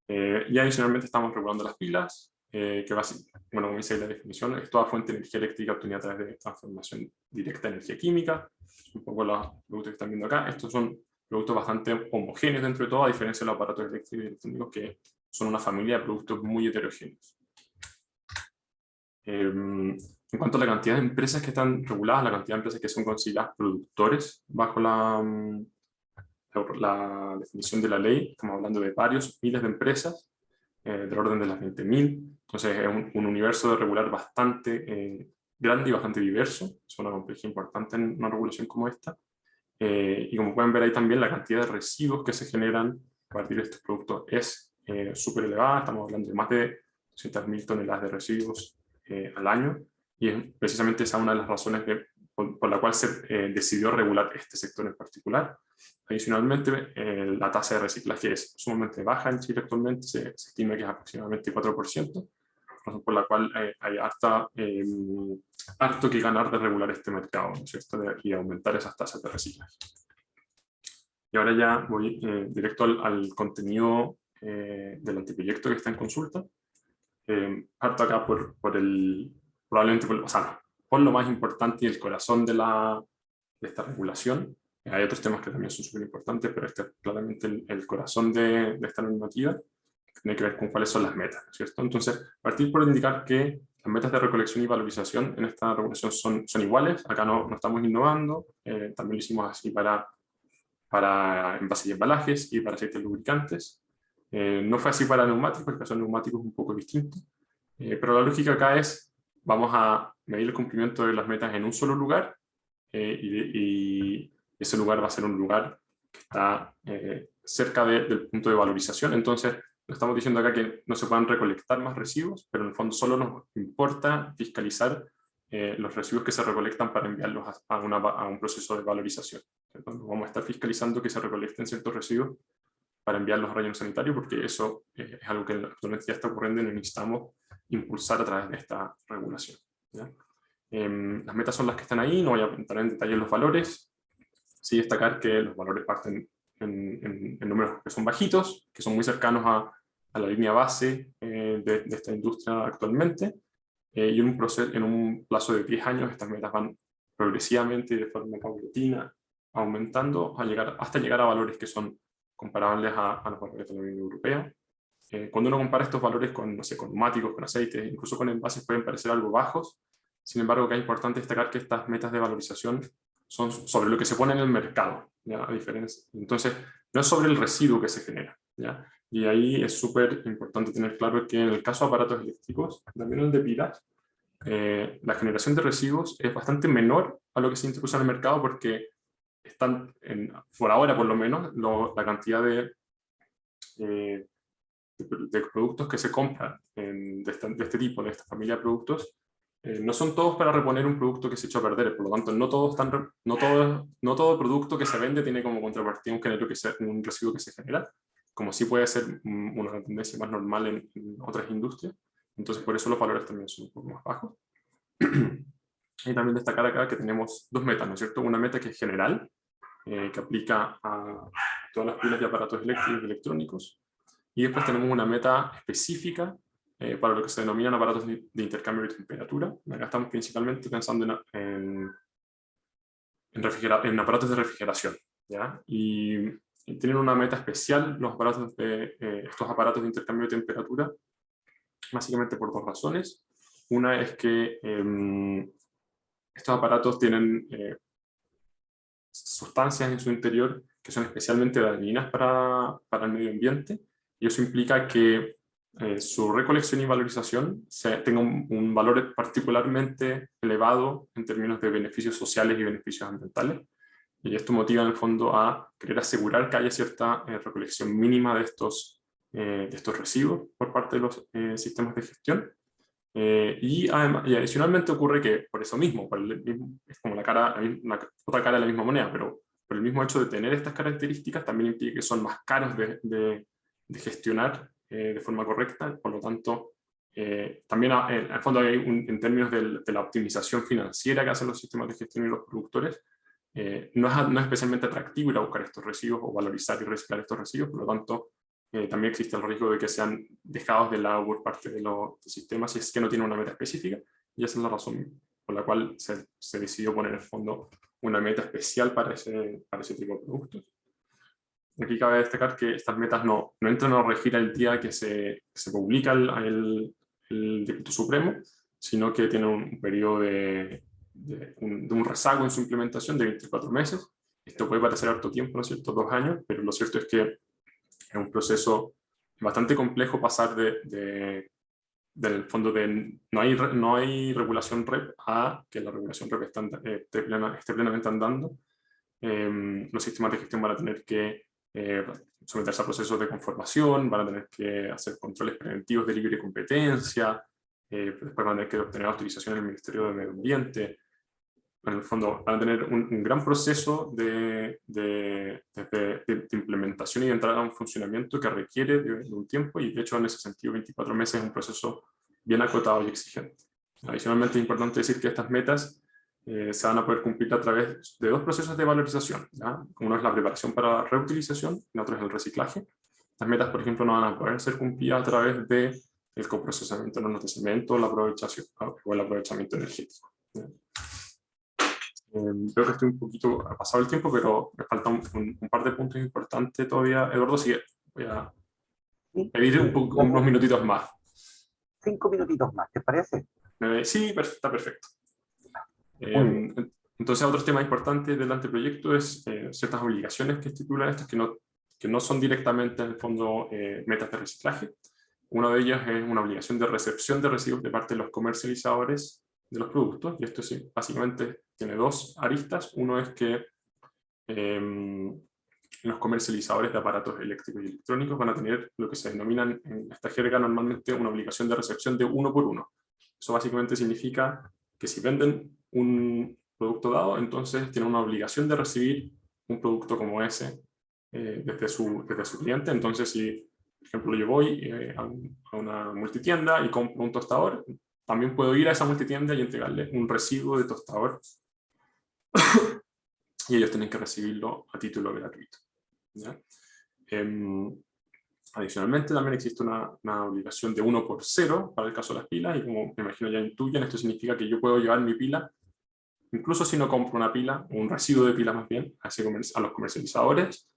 Y adicionalmente estamos regulando las pilas, que bueno, como dice la definición, es toda fuente de energía eléctrica obtenida a través de transformación directa de energía química. Un poco los productos que están viendo acá. Estos son productos bastante homogéneos dentro de todo, a diferencia de los aparatos eléctricos y electrónicos, que son una familia de productos muy heterogéneos. En cuanto a la cantidad de empresas que están reguladas, la cantidad de empresas que son consideradas productores bajo la definición de la ley, estamos hablando de varios miles de empresas, del orden de las 20.000, entonces es un universo de regular bastante grande y bastante diverso, es una complejidad importante en una regulación como esta, y como pueden ver ahí también la cantidad de residuos que se generan a partir de estos productos es súper elevada, estamos hablando de más de 200.000 toneladas de residuos al año, y es precisamente esa una de las razones por la cual se decidió regular este sector en particular. Adicionalmente, la tasa de reciclaje es sumamente baja en Chile actualmente, se estima que es aproximadamente 4%, razón por la cual hay harto que ganar de regular este mercado, ¿no es cierto? Y aumentar esas tasas de reciclaje. Y ahora ya voy directo al contenido del anteproyecto que está en consulta. Parto acá probablemente por lo más importante y el corazón de esta regulación. Hay otros temas que también son súper importantes, pero este es claramente el corazón de esta normativa, que tiene que ver con cuáles son las metas, ¿cierto? Entonces, partir por indicar que las metas de recolección y valorización en esta regulación son iguales. Acá no estamos innovando, también lo hicimos así para envases y embalajes y para aceites lubricantes. No fue así para neumáticos, el caso de neumáticos es un poco distinto, pero la lógica acá es, vamos a medir el cumplimiento de las metas en un solo lugar, y ese lugar va a ser un lugar que está cerca del punto de valorización. Entonces, no estamos diciendo acá que no se puedan recolectar más residuos, pero en el fondo solo nos importa fiscalizar los residuos que se recolectan para enviarlos a un proceso de valorización. Entonces, vamos a estar fiscalizando que se recolecten ciertos residuos para enviarlos a relleno sanitario, porque eso es algo que actualmente ya está ocurriendo y necesitamos impulsar a través de esta regulación, ¿ya? Las metas son las que están ahí, no voy a entrar en detalle en los valores. Sí destacar que los valores parten en números que son bajitos, que son muy cercanos a la línea base de esta industria actualmente, y en un plazo de 10 años estas metas van progresivamente y de forma paulatina aumentando hasta llegar a valores que son comparables a los valores de la Unión Europea. cuando uno compara estos valores con, no sé, con neumáticos, con aceites, incluso con envases, pueden parecer algo bajos. Sin embargo, acá es importante destacar que estas metas de valorización son sobre lo que se pone en el mercado, ¿ya? A diferencia. Entonces, no es sobre el residuo que se genera, ¿ya? Y ahí es súper importante tener claro que en el caso de aparatos eléctricos, también el de pilas, la generación de residuos es bastante menor a lo que se introduce en el mercado, porque están, por ahora por lo menos, la cantidad de productos que se compran de este tipo, de esta familia de productos, no son todos para reponer un producto que se echó a perder. Por lo tanto, no todo producto que se vende tiene como contrapartida un residuo que se genera, como sí puede ser una tendencia más normal en otras industrias. Entonces, por eso los valores también son un poco más bajos. Y también destacar acá que tenemos dos metas, ¿no es cierto? Una meta que es general, que aplica a todas las pilas de aparatos eléctricos y electrónicos. Y después tenemos una meta específica para lo que se denominan aparatos de intercambio de temperatura. Acá estamos principalmente pensando en aparatos de refrigeración, ¿ya? Y tienen una meta especial estos aparatos de intercambio de temperatura, básicamente por dos razones. Una es que estos aparatos tienen sustancias en su interior que son especialmente dañinas para el medio ambiente, y eso implica que su recolección y valorización tenga un valor particularmente elevado en términos de beneficios sociales y beneficios ambientales, y esto motiva en el fondo a querer asegurar que haya cierta recolección mínima de estos residuos por parte de los sistemas de gestión. Y adicionalmente ocurre que por eso mismo, es como otra cara de la misma moneda, pero por el mismo hecho de tener estas características también implica que son más caros de gestionar de forma correcta. Por lo tanto, también al fondo hay en términos de la optimización financiera que hacen los sistemas de gestión y los productores, no es especialmente atractivo ir a buscar estos residuos o valorizar y reciclar estos residuos. Por lo tanto, también existe el riesgo de que sean dejados de lado por parte de los sistemas si es que no tienen una meta específica, y esa es la razón por la cual se decidió poner en el fondo una meta especial para ese tipo de productos. Aquí cabe destacar que estas metas no entran a regir el día que se publica el Decreto Supremo, sino que tienen un periodo de un rezago en su implementación de 24 meses. Esto puede parecer harto tiempo, ¿no es cierto?, 2 años, pero lo cierto es que es un proceso bastante complejo pasar del fondo de no hay regulación REP a que la regulación REP esté plenamente andando. Los sistemas de gestión van a tener que someterse a procesos de conformación, van a tener que hacer controles preventivos de libre competencia, después van a tener que obtener autorización del Ministerio de Medio Ambiente. En el fondo van a tener un gran proceso de implementación y de entrada a un funcionamiento que requiere de un tiempo, y de hecho en ese sentido 24 meses es un proceso bien acotado y exigente. Adicionalmente es importante decir que estas metas se van a poder cumplir a través de dos procesos de valorización, ¿ya? Uno es la preparación para reutilización y el otro es el reciclaje. Las metas, por ejemplo, no van a poder ser cumplidas a través del coprocesamiento de hornos de cemento o el aprovechamiento energético, ¿ya? Creo que estoy un poquito pasado el tiempo, pero me falta un par de puntos importantes todavía, Eduardo, así que voy a pedir unos minutitos más.
5 minutitos más, ¿te parece?
Sí, está perfecto. Entonces, otro tema importante del anteproyecto es ciertas obligaciones que estipulan estos que no son directamente en el fondo metas de reciclaje. Una de ellas es una obligación de recepción de residuos de parte de los comercializadores de los productos, y esto sí, básicamente tiene dos aristas. Uno es que los comercializadores de aparatos eléctricos y electrónicos van a tener lo que se denominan en esta jerga normalmente una obligación de recepción de 1 por 1. Eso básicamente significa que si venden un producto dado, entonces tienen una obligación de recibir un producto como ese desde su cliente. Entonces, si por ejemplo yo voy a una multitienda y compro un tostador, también puedo ir a esa multitienda y entregarle un residuo de tostador y ellos tienen que recibirlo a título gratuito, ¿ya? Adicionalmente también existe una obligación de 1 por 0 para el caso de las pilas, y como me imagino ya intuyen, esto significa que yo puedo llevar mi pila, incluso si no compro una pila, o un residuo de pila más bien, a los comercializadores,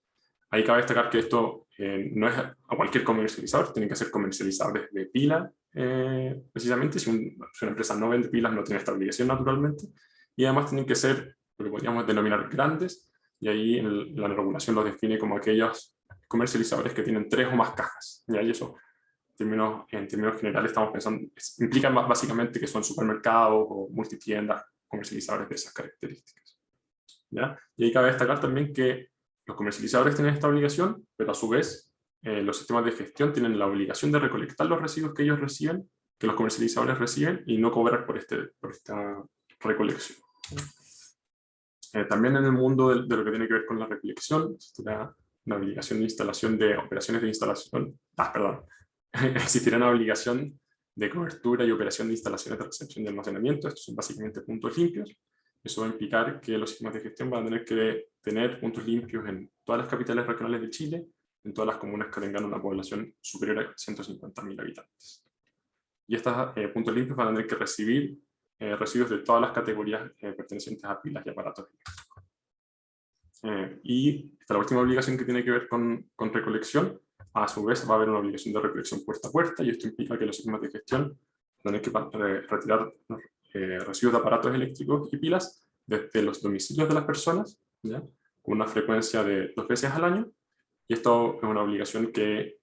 Ahí cabe destacar que esto no es a cualquier comercializador, tienen que ser comercializadores de pila, precisamente. Si una empresa no vende pilas, no tiene esta obligación naturalmente. Y además tienen que ser lo que podríamos denominar grandes, y ahí la regulación los define como aquellos comercializadores que tienen 3 o más cajas. Y ahí eso, en términos generales, estamos pensando, implica básicamente que son supermercados o multitiendas comercializadores de esas características. ¿Ya? Y ahí cabe destacar también que los comercializadores tienen esta obligación, pero a su vez los sistemas de gestión tienen la obligación de recolectar los residuos que ellos reciben, que los comercializadores reciben, y no cobrar por esta recolección. También en el mundo de lo que tiene que ver con la recolección, existirá una obligación de instalación de operaciones de instalación, existirá una obligación de cobertura y operación de instalaciones de recepción y almacenamiento. Estos son básicamente puntos limpios. Eso va a implicar que los sistemas de gestión van a tener que tener puntos limpios en todas las capitales regionales de Chile, en todas las comunas que tengan una población superior a 150.000 habitantes. Y estos puntos limpios van a tener que recibir residuos de todas las categorías pertenecientes a pilas y aparatos eléctricos. Y esta es la última obligación que tiene que ver con recolección. A su vez va a haber una obligación de recolección puerta a puerta, y esto implica que los sistemas de gestión van a tener que retirar residuos de aparatos eléctricos y pilas desde los domicilios de las personas, ¿ya? Con una frecuencia de 2 veces al año. Y esto es una obligación que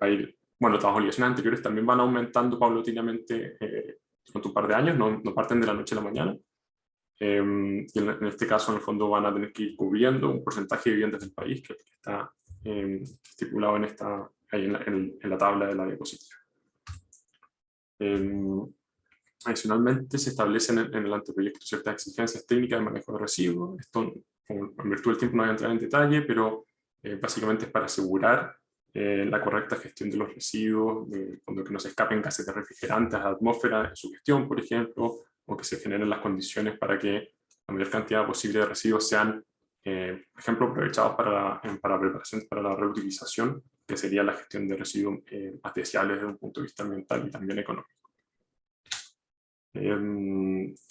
va a ir, bueno, las obligaciones anteriores también van aumentando paulatinamente durante un par de años, no parten de la noche a la mañana. Y en este caso, en el fondo, van a tener que ir cubriendo un porcentaje de viviendas del país que está estipulado ahí en la tabla de la diapositiva. Adicionalmente, se establecen en el anteproyecto ciertas exigencias técnicas de manejo de residuos. Esto, en virtud del tiempo, no voy a entrar en detalle, pero básicamente es para asegurar la correcta gestión de los residuos, cuando que no se escapen gases de refrigerantes a la atmósfera en su gestión, por ejemplo, o que se generen las condiciones para que la mayor cantidad posible de residuos sean, por ejemplo, aprovechados para preparación para la reutilización, que sería la gestión de residuos más deseables desde un punto de vista ambiental y también económico.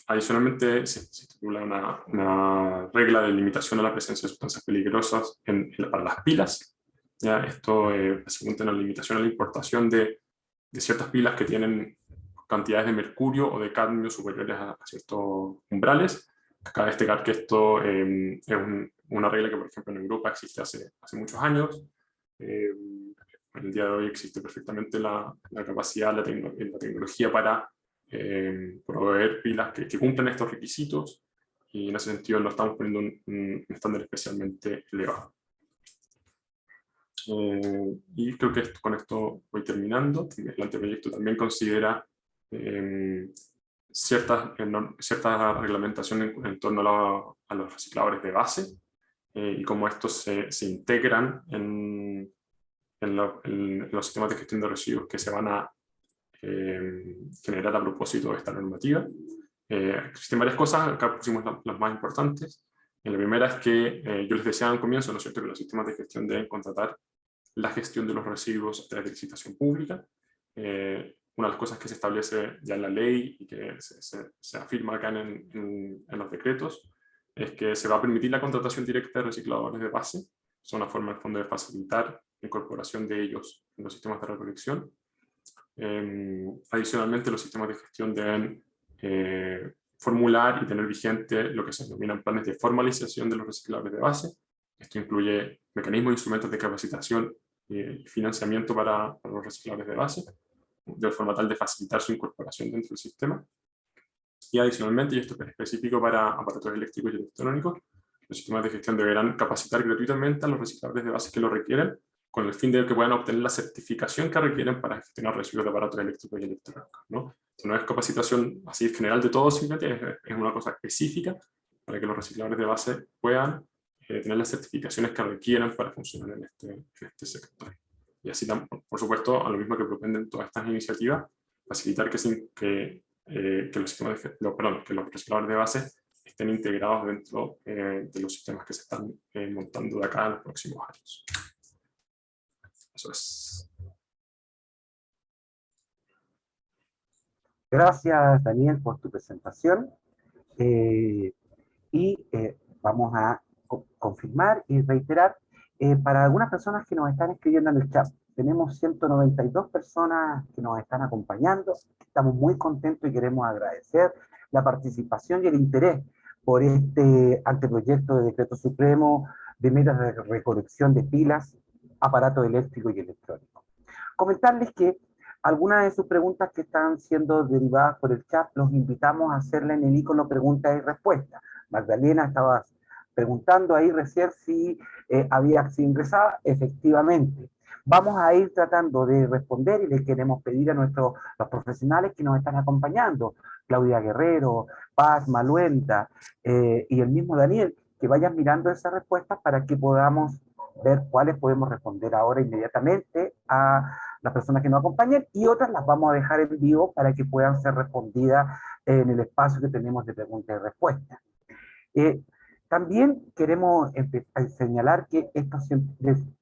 Adicionalmente, se estipula una regla de limitación a la presencia de sustancias peligrosas para las pilas. ¿Ya? Esto básicamente una limitación a la importación de ciertas pilas que tienen cantidades de mercurio o de cadmio superiores a ciertos umbrales. Cabe destacar que esto es una regla que, por ejemplo, en Europa existe hace muchos años. En el día de hoy existe perfectamente la capacidad, la tecnología para proveer pilas que cumplen estos requisitos, y en ese sentido no estamos poniendo un estándar especialmente elevado. Y creo que con esto voy terminando. El anteproyecto también considera cierta reglamentación en torno a los recicladores de base, y cómo estos se integran en los sistemas de gestión de residuos que se van a generar a propósito de esta normativa. Existen varias cosas, acá pusimos las más importantes. La primera es que yo les decía al comienzo, ¿no es cierto?, que los sistemas de gestión deben contratar la gestión de los residuos a través de licitación pública. Una de las cosas que se establece ya en la ley y que se afirma acá en los decretos es que se va a permitir la contratación directa de recicladores de base. Es una forma, en el fondo, de facilitar la incorporación de ellos en los sistemas de recolección. Adicionalmente, los sistemas de gestión deben formular y tener vigente lo que se denominan planes de formalización de los recicladores de base. Esto incluye mecanismos e instrumentos de capacitación y financiamiento para los recicladores de base, de forma tal de facilitar su incorporación dentro del sistema. Y adicionalmente, y esto es específico para aparatos eléctricos y electrónicos, los sistemas de gestión deberán capacitar gratuitamente a los recicladores de base que lo requieren, con el fin de que puedan obtener la certificación que requieren para gestionar residuos de aparatos eléctricos y electrónicos, ¿no? Esto no es capacitación así general de todos, simplemente es una cosa específica para que los recicladores de base puedan tener las certificaciones que requieran para funcionar en este sector. Y así, por supuesto, a lo mismo que propenden todas estas iniciativas, facilitar que los recicladores de base estén integrados dentro de los sistemas que se están montando de acá en los próximos años. Eso es.
Gracias, Daniel, por tu presentación. Vamos a confirmar y reiterar Para algunas personas que nos están escribiendo en el chat, tenemos 192 personas que nos están acompañando. Estamos muy contentos y queremos agradecer la participación y el interés por este anteproyecto de decreto supremo de metas de recolección de pilas, aparatos eléctricos y electrónicos. Comentarles que algunas de sus preguntas que están siendo derivadas por el chat, los invitamos a hacerla en el icono preguntas y respuestas. Magdalena estaba preguntando ahí recién si había sido ingresada. Efectivamente. Vamos a ir tratando de responder y les queremos pedir a los profesionales que nos están acompañando, Claudia Guerrero, Paz Maluenta y el mismo Daniel, que vayan mirando esas respuestas para que podamos ver cuáles podemos responder ahora inmediatamente a las personas que nos acompañan, y otras las vamos a dejar en vivo para que puedan ser respondidas en el espacio que tenemos de preguntas y respuestas. También queremos señalar que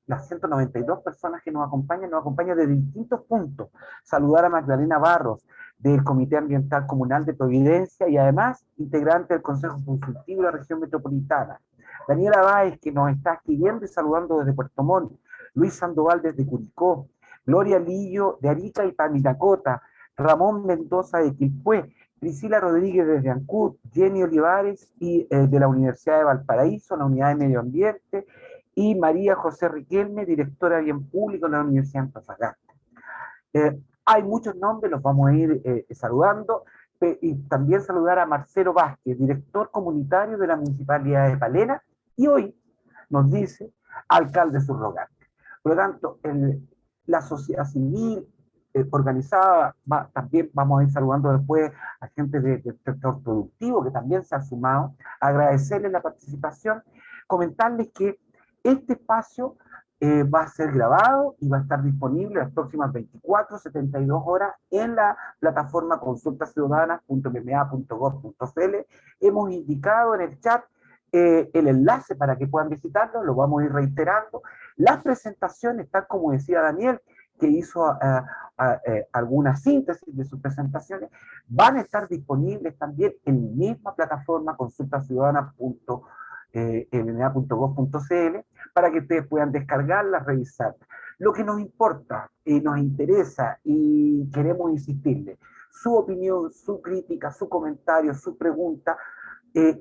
las 192 personas que nos acompañan de distintos puntos. Saludar a Magdalena Barros, del Comité Ambiental Comunal de Providencia y además integrante del Consejo Consultivo de la Región Metropolitana. Daniela Báez, que nos está escribiendo y saludando desde Puerto Montt. Luis Sandoval desde Curicó. Gloria Lillo de Arica y Parinacota. Ramón Mendoza de Quilpué. Priscila Rodríguez desde Ancud, Jenny Olivares de la Universidad de Valparaíso, la Unidad de Medio Ambiente, y María José Riquelme, directora de Bien Público en la Universidad de Antofagasta. Hay muchos nombres, los vamos a ir saludando, y también saludar a Marcelo Vázquez, director comunitario de la Municipalidad de Palena, y hoy nos dice alcalde subrogante. Por lo tanto, la sociedad civil organizada, también vamos a ir saludando después a gente del sector productivo que también se ha sumado, agradecerles la participación, comentarles que este espacio va a ser grabado y va a estar disponible las próximas 24, 72 horas en la plataforma consultasiudadanas.mma.gov.cl. Hemos indicado en el chat el enlace para que puedan visitarlo, lo vamos a ir reiterando. Las presentaciones, tal como decía Daniel, que hizo alguna síntesis de sus presentaciones, van a estar disponibles también en la misma plataforma consultasiudadana.mma.gov.cl para que ustedes puedan descargarlas, revisar. Lo que nos importa y nos interesa y queremos insistirle, su opinión, su crítica, su comentario, su pregunta,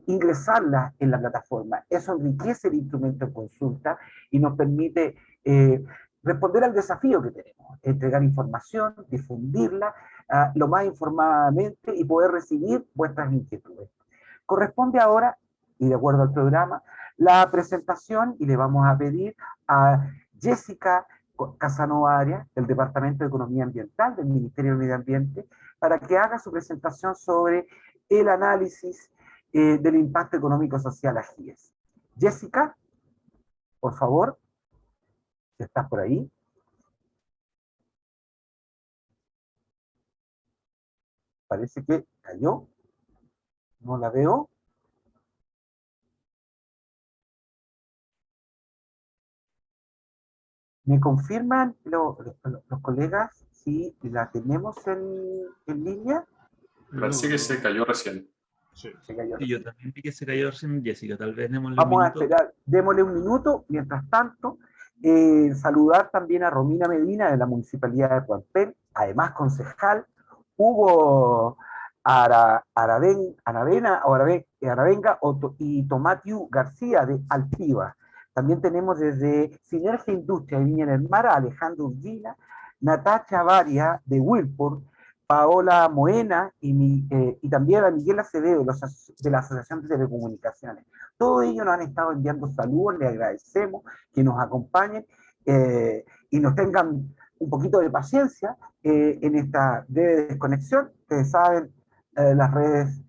ingresarla en la plataforma. Eso enriquece el instrumento de consulta y nos permite responder al desafío que tenemos, entregar información, difundirla lo más informadamente y poder recibir vuestras inquietudes. Corresponde ahora, y de acuerdo al programa, la presentación, y le vamos a pedir a Jessica Casanova Arias, del Departamento de Economía Ambiental del Ministerio del Medio Ambiente, para que haga su presentación sobre el análisis del impacto económico social a GIES. Jessica, por favor, si estás por ahí. Parece que cayó. No la veo. ¿Me confirman los colegas si la tenemos en línea?
Parece que se cayó recién.
Sí. Y yo también vi que se cayó recién, Jessica, tal vez démosle
Vamos
un
a
minuto.
esperar, démosle un minuto. Mientras tanto, saludar también a Romina Medina de la Municipalidad de Puanpén, además concejal, Hugo Aravenga y Tomatiu García de Altiva. También tenemos desde Sinergia Industria de Viña del Mar a Alejandro Urbina, Natacha Varia de Wilport, Paola Moena y también a Miguel Acevedo de la Asociación de Telecomunicaciones. Todos ellos nos han estado enviando saludos, les agradecemos que nos acompañen y nos tengan un poquito de paciencia en esta breve desconexión. Ustedes saben, las redes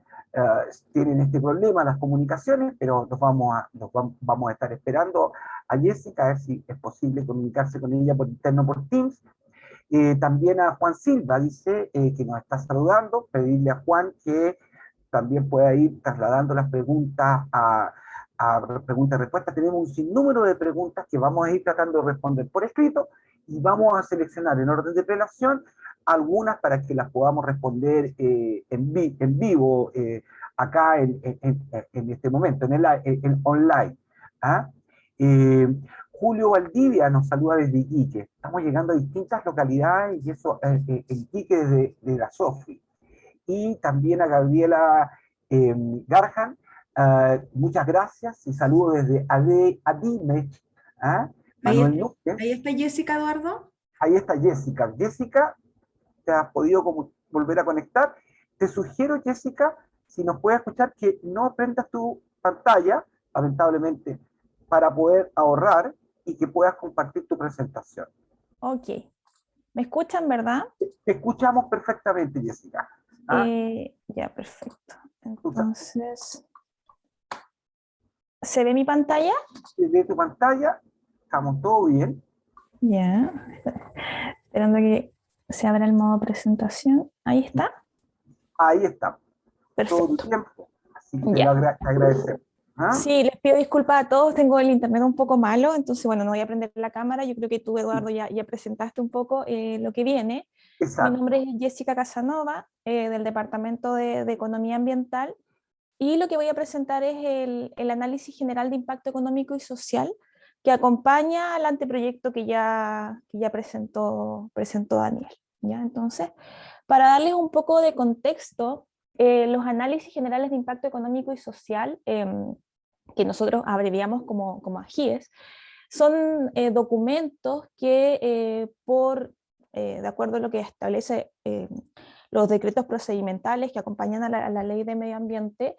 tienen este problema, las comunicaciones, pero vamos a estar esperando a Jessica a ver si es posible comunicarse con ella por interno por Teams. También a Juan Silva, dice que nos está saludando, pedirle a Juan que también pueda ir trasladando las preguntas a preguntas y respuestas. Tenemos un sinnúmero de preguntas que vamos a ir tratando de responder por escrito y vamos a seleccionar en orden de prelación algunas para que las podamos responder en vivo acá en este momento, en online. ¿Ah? Julio Valdivia nos saluda desde Iquique. Estamos llegando a distintas localidades y eso en Iquique desde la SOFI. Y también a Gabriela Garjan, muchas gracias y saludo desde Adimech. ¿Ah? Manuel Núñez.
Ahí está Jessica, Eduardo.
Ahí está Jessica. Jessica, ¿te has podido volver a conectar? Te sugiero, Jessica, si nos puedes escuchar, que no prendas tu pantalla, lamentablemente, para poder ahorrar y que puedas compartir tu presentación.
Ok. ¿Me escuchan, verdad?
Te escuchamos perfectamente, Jessica. ¿Ah?
Ya, perfecto. Entonces, ¿se ve mi pantalla?
Se ve tu pantalla, estamos todo bien.
Ya. Esperando que se abra el modo presentación. Ahí está.
Ahí está.
Perfecto.
Todo tu tiempo. Así que te
Ya.
agradecemos. ¿Ah?
Sí, les pido disculpas a todos, tengo el internet un poco malo, entonces bueno, no voy a prender la cámara, yo creo que tú, Eduardo, ya presentaste un poco lo que viene.
Exacto.
Mi nombre es Jessica Casanova, del Departamento de Economía Ambiental, y lo que voy a presentar es el análisis general de impacto económico y social que acompaña al anteproyecto que ya presentó Daniel. ¿Ya? Entonces, para darles un poco de contexto, los análisis generales de impacto económico y social, que nosotros abreviamos como AGIES, son documentos que de acuerdo a lo que establece los decretos procedimentales que acompañan a la ley de medio ambiente,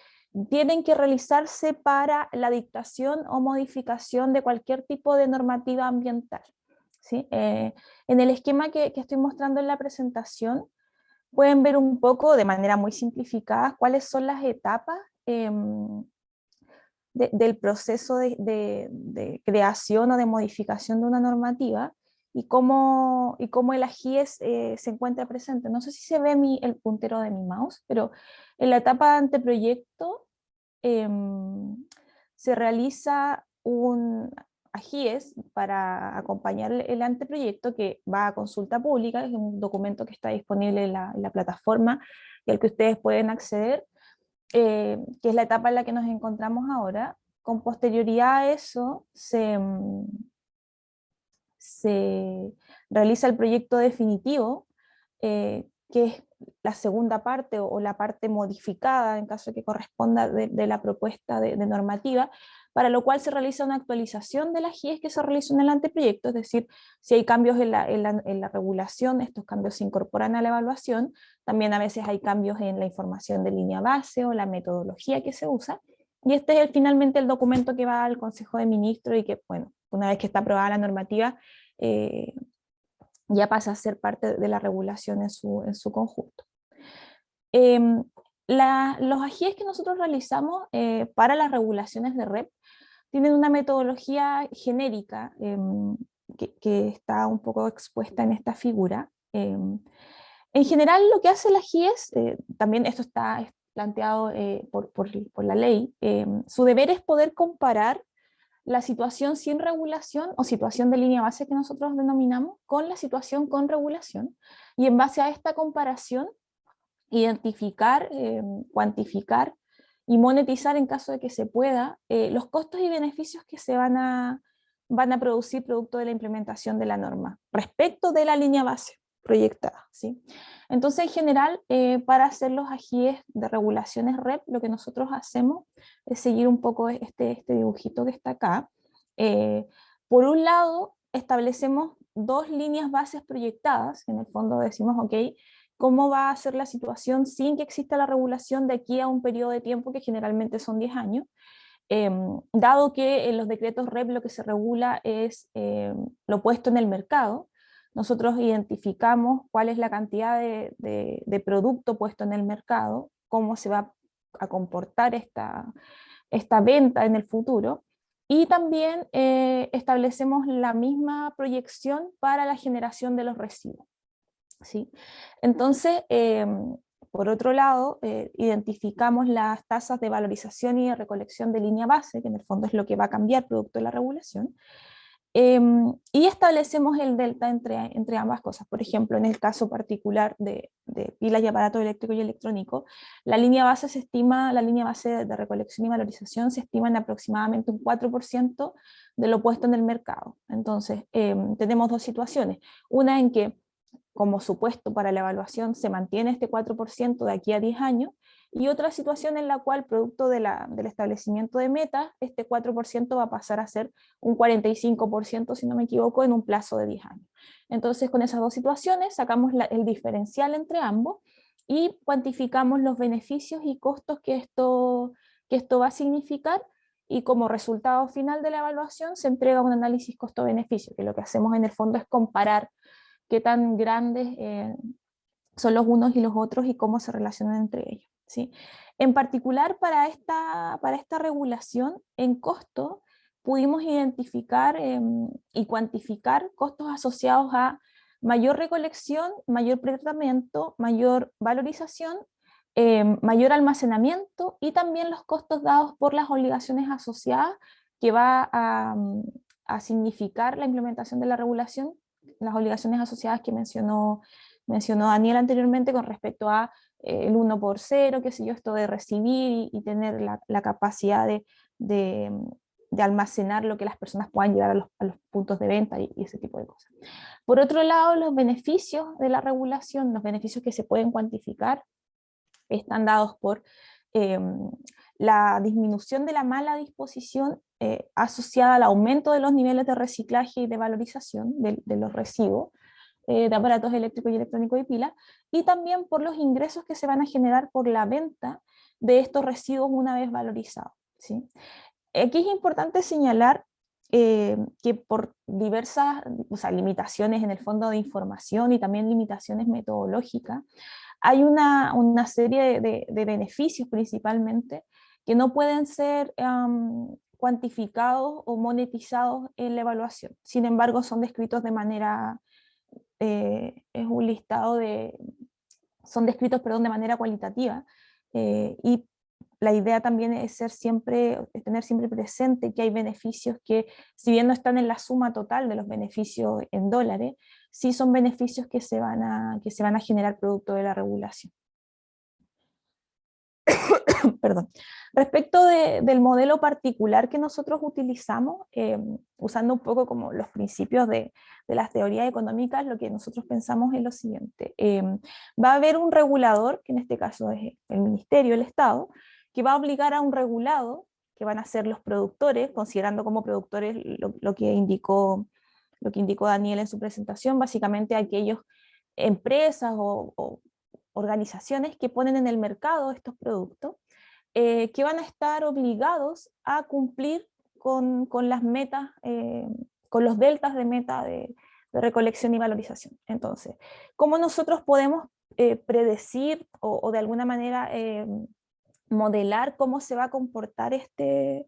tienen que realizarse para la dictación o modificación de cualquier tipo de normativa ambiental. ¿Sí? En el esquema que estoy mostrando en la presentación, pueden ver un poco, de manera muy simplificada, cuáles son las etapas del proceso de creación o de modificación de una normativa y cómo el AGIES se encuentra presente. No sé si se ve el puntero de mi mouse, pero en la etapa de anteproyecto se realiza un AGIES para acompañar el anteproyecto que va a consulta pública, que es un documento que está disponible en la plataforma y al que ustedes pueden acceder, que es la etapa en la que nos encontramos ahora. Con posterioridad a eso se realiza el proyecto definitivo, que es la segunda parte o la parte modificada en caso de que corresponda de la propuesta de normativa, para lo cual se realiza una actualización de las GIES que se realizó en el anteproyecto, es decir, si hay cambios en la regulación, estos cambios se incorporan a la evaluación, también a veces hay cambios en la información de línea base o la metodología que se usa, y este es finalmente el documento que va al Consejo de Ministros y que, bueno, una vez que está aprobada la normativa, ya pasa a ser parte de la regulación en su conjunto. Los AGIES que nosotros realizamos para las regulaciones de REP tienen una metodología genérica que está un poco expuesta en esta figura. En general, lo que hace la AGIES, también esto está planteado por la ley, su deber es poder comparar la situación sin regulación o situación de línea base que nosotros denominamos con la situación con regulación, y en base a esta comparación identificar, cuantificar y monetizar en caso de que se pueda los costos y beneficios que se van a producir producto de la implementación de la norma respecto de la línea base proyectada, ¿sí? Entonces, en general, para hacer los AGIES de regulaciones REP, lo que nosotros hacemos es seguir un poco este dibujito que está acá. Por un lado, establecemos dos líneas bases proyectadas, en el fondo decimos, ok, ¿cómo va a ser la situación sin que exista la regulación de aquí a un periodo de tiempo que generalmente son 10 años? Dado que en los decretos REP lo que se regula es lo puesto en el mercado, nosotros identificamos cuál es la cantidad de producto puesto en el mercado, cómo se va a comportar esta venta en el futuro, y también establecemos la misma proyección para la generación de los residuos, ¿sí? Entonces, por otro lado, identificamos las tasas de valorización y de recolección de línea base, que en el fondo es lo que va a cambiar producto de la regulación, Y establecemos el delta entre ambas cosas. Por ejemplo, en el caso particular de pilas y aparatos eléctricos y electrónicos, la línea base se estima, la línea base de recolección y valorización se estima en aproximadamente un 4% de lo puesto en el mercado. Entonces, tenemos dos situaciones. Una en que, como supuesto para la evaluación, se mantiene este 4% de aquí a 10 años, y otra situación en la cual, producto del establecimiento de metas, este 4% va a pasar a ser un 45%, si no me equivoco, en un plazo de 10 años. Entonces, con esas dos situaciones, sacamos el diferencial entre ambos y cuantificamos los beneficios y costos que esto va a significar, y como resultado final de la evaluación se entrega un análisis costo-beneficio, que lo que hacemos en el fondo es comparar qué tan grandes son los unos y los otros y cómo se relacionan entre ellos, ¿sí? En particular, para esta regulación en costo, pudimos identificar y cuantificar costos asociados a mayor recolección, mayor tratamiento, mayor valorización, mayor almacenamiento, y también los costos dados por las obligaciones asociadas que va a significar la implementación de la regulación, las obligaciones asociadas que mencionó Daniel anteriormente con respecto a el 1 por 0, qué sé yo, esto de recibir y tener la capacidad de almacenar lo que las personas puedan llevar a los puntos de venta y ese tipo de cosas. Por otro lado, los beneficios de la regulación, los beneficios que se pueden cuantificar, están dados por la disminución de la mala disposición asociada al aumento de los niveles de reciclaje y de valorización de los residuos de aparatos eléctricos y electrónicos y pilas, y también por los ingresos que se van a generar por la venta de estos residuos una vez valorizados, ¿sí? Aquí es importante señalar que por diversas, o sea, limitaciones en el fondo de información y también limitaciones metodológicas, hay una serie de beneficios principalmente que no pueden ser cuantificados o monetizados en la evaluación. Sin embargo, son descritos de manera, es un listado son descritos, perdón, de manera cualitativa, y la idea también es tener siempre presente que hay beneficios que, si bien no están en la suma total de los beneficios en dólares, sí son beneficios que se van a generar producto de la regulación. Perdón. Respecto del modelo particular que nosotros utilizamos, usando un poco como los principios de las teorías económicas, lo que nosotros pensamos es lo siguiente. Va a haber un regulador, que en este caso es el Ministerio, el Estado, que va a obligar a un regulado, que van a ser los productores, considerando como productores lo que indicó Daniel en su presentación, básicamente aquellos empresas o organizaciones que ponen en el mercado estos productos, que van a estar obligados a cumplir con las metas, con los deltas de meta de recolección y valorización. Entonces, ¿cómo nosotros podemos predecir o de alguna manera modelar cómo se va a comportar este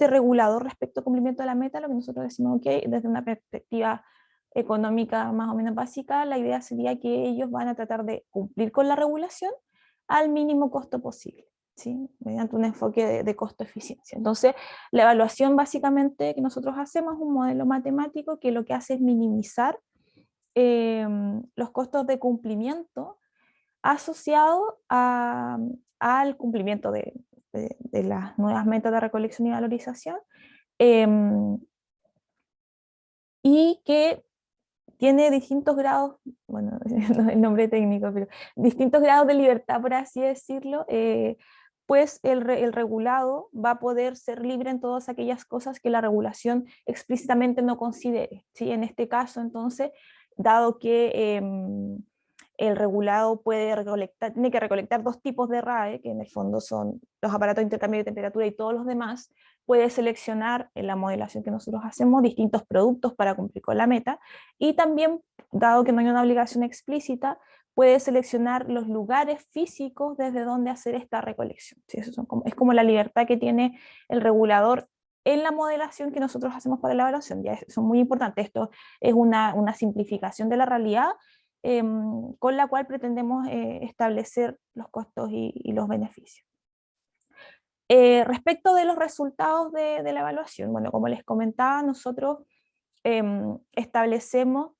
regulador respecto al cumplimiento de la meta? Lo que nosotros decimos, ok, desde una perspectiva económica más o menos básica, la idea sería que ellos van a tratar de cumplir con la regulación al mínimo costo posible, ¿sí? Mediante un enfoque de costo-eficiencia. Entonces, la evaluación básicamente que nosotros hacemos es un modelo matemático que lo que hace es minimizar los costos de cumplimiento asociados al cumplimiento de las nuevas metas de recolección y valorización, y que tiene distintos grados, bueno, no es el nombre técnico, pero distintos grados de libertad, por así decirlo, pues el regulado va a poder ser libre en todas aquellas cosas que la regulación explícitamente no considere, ¿sí? En este caso, entonces, dado que el regulado tiene que recolectar dos tipos de RAE, que en el fondo son los aparatos de intercambio de temperatura y todos los demás, puede seleccionar en la modelación que nosotros hacemos distintos productos para cumplir con la meta, y también, dado que no hay una obligación explícita, puede seleccionar los lugares físicos desde donde hacer esta recolección. ¿Sí? Es como la libertad que tiene el regulador en la modelación que nosotros hacemos para la evaluación. Ya son muy importantes. Esto es una simplificación de la realidad, con la cual pretendemos establecer los costos y los beneficios. Respecto de los resultados de la evaluación, bueno, como les comentaba, nosotros establecemos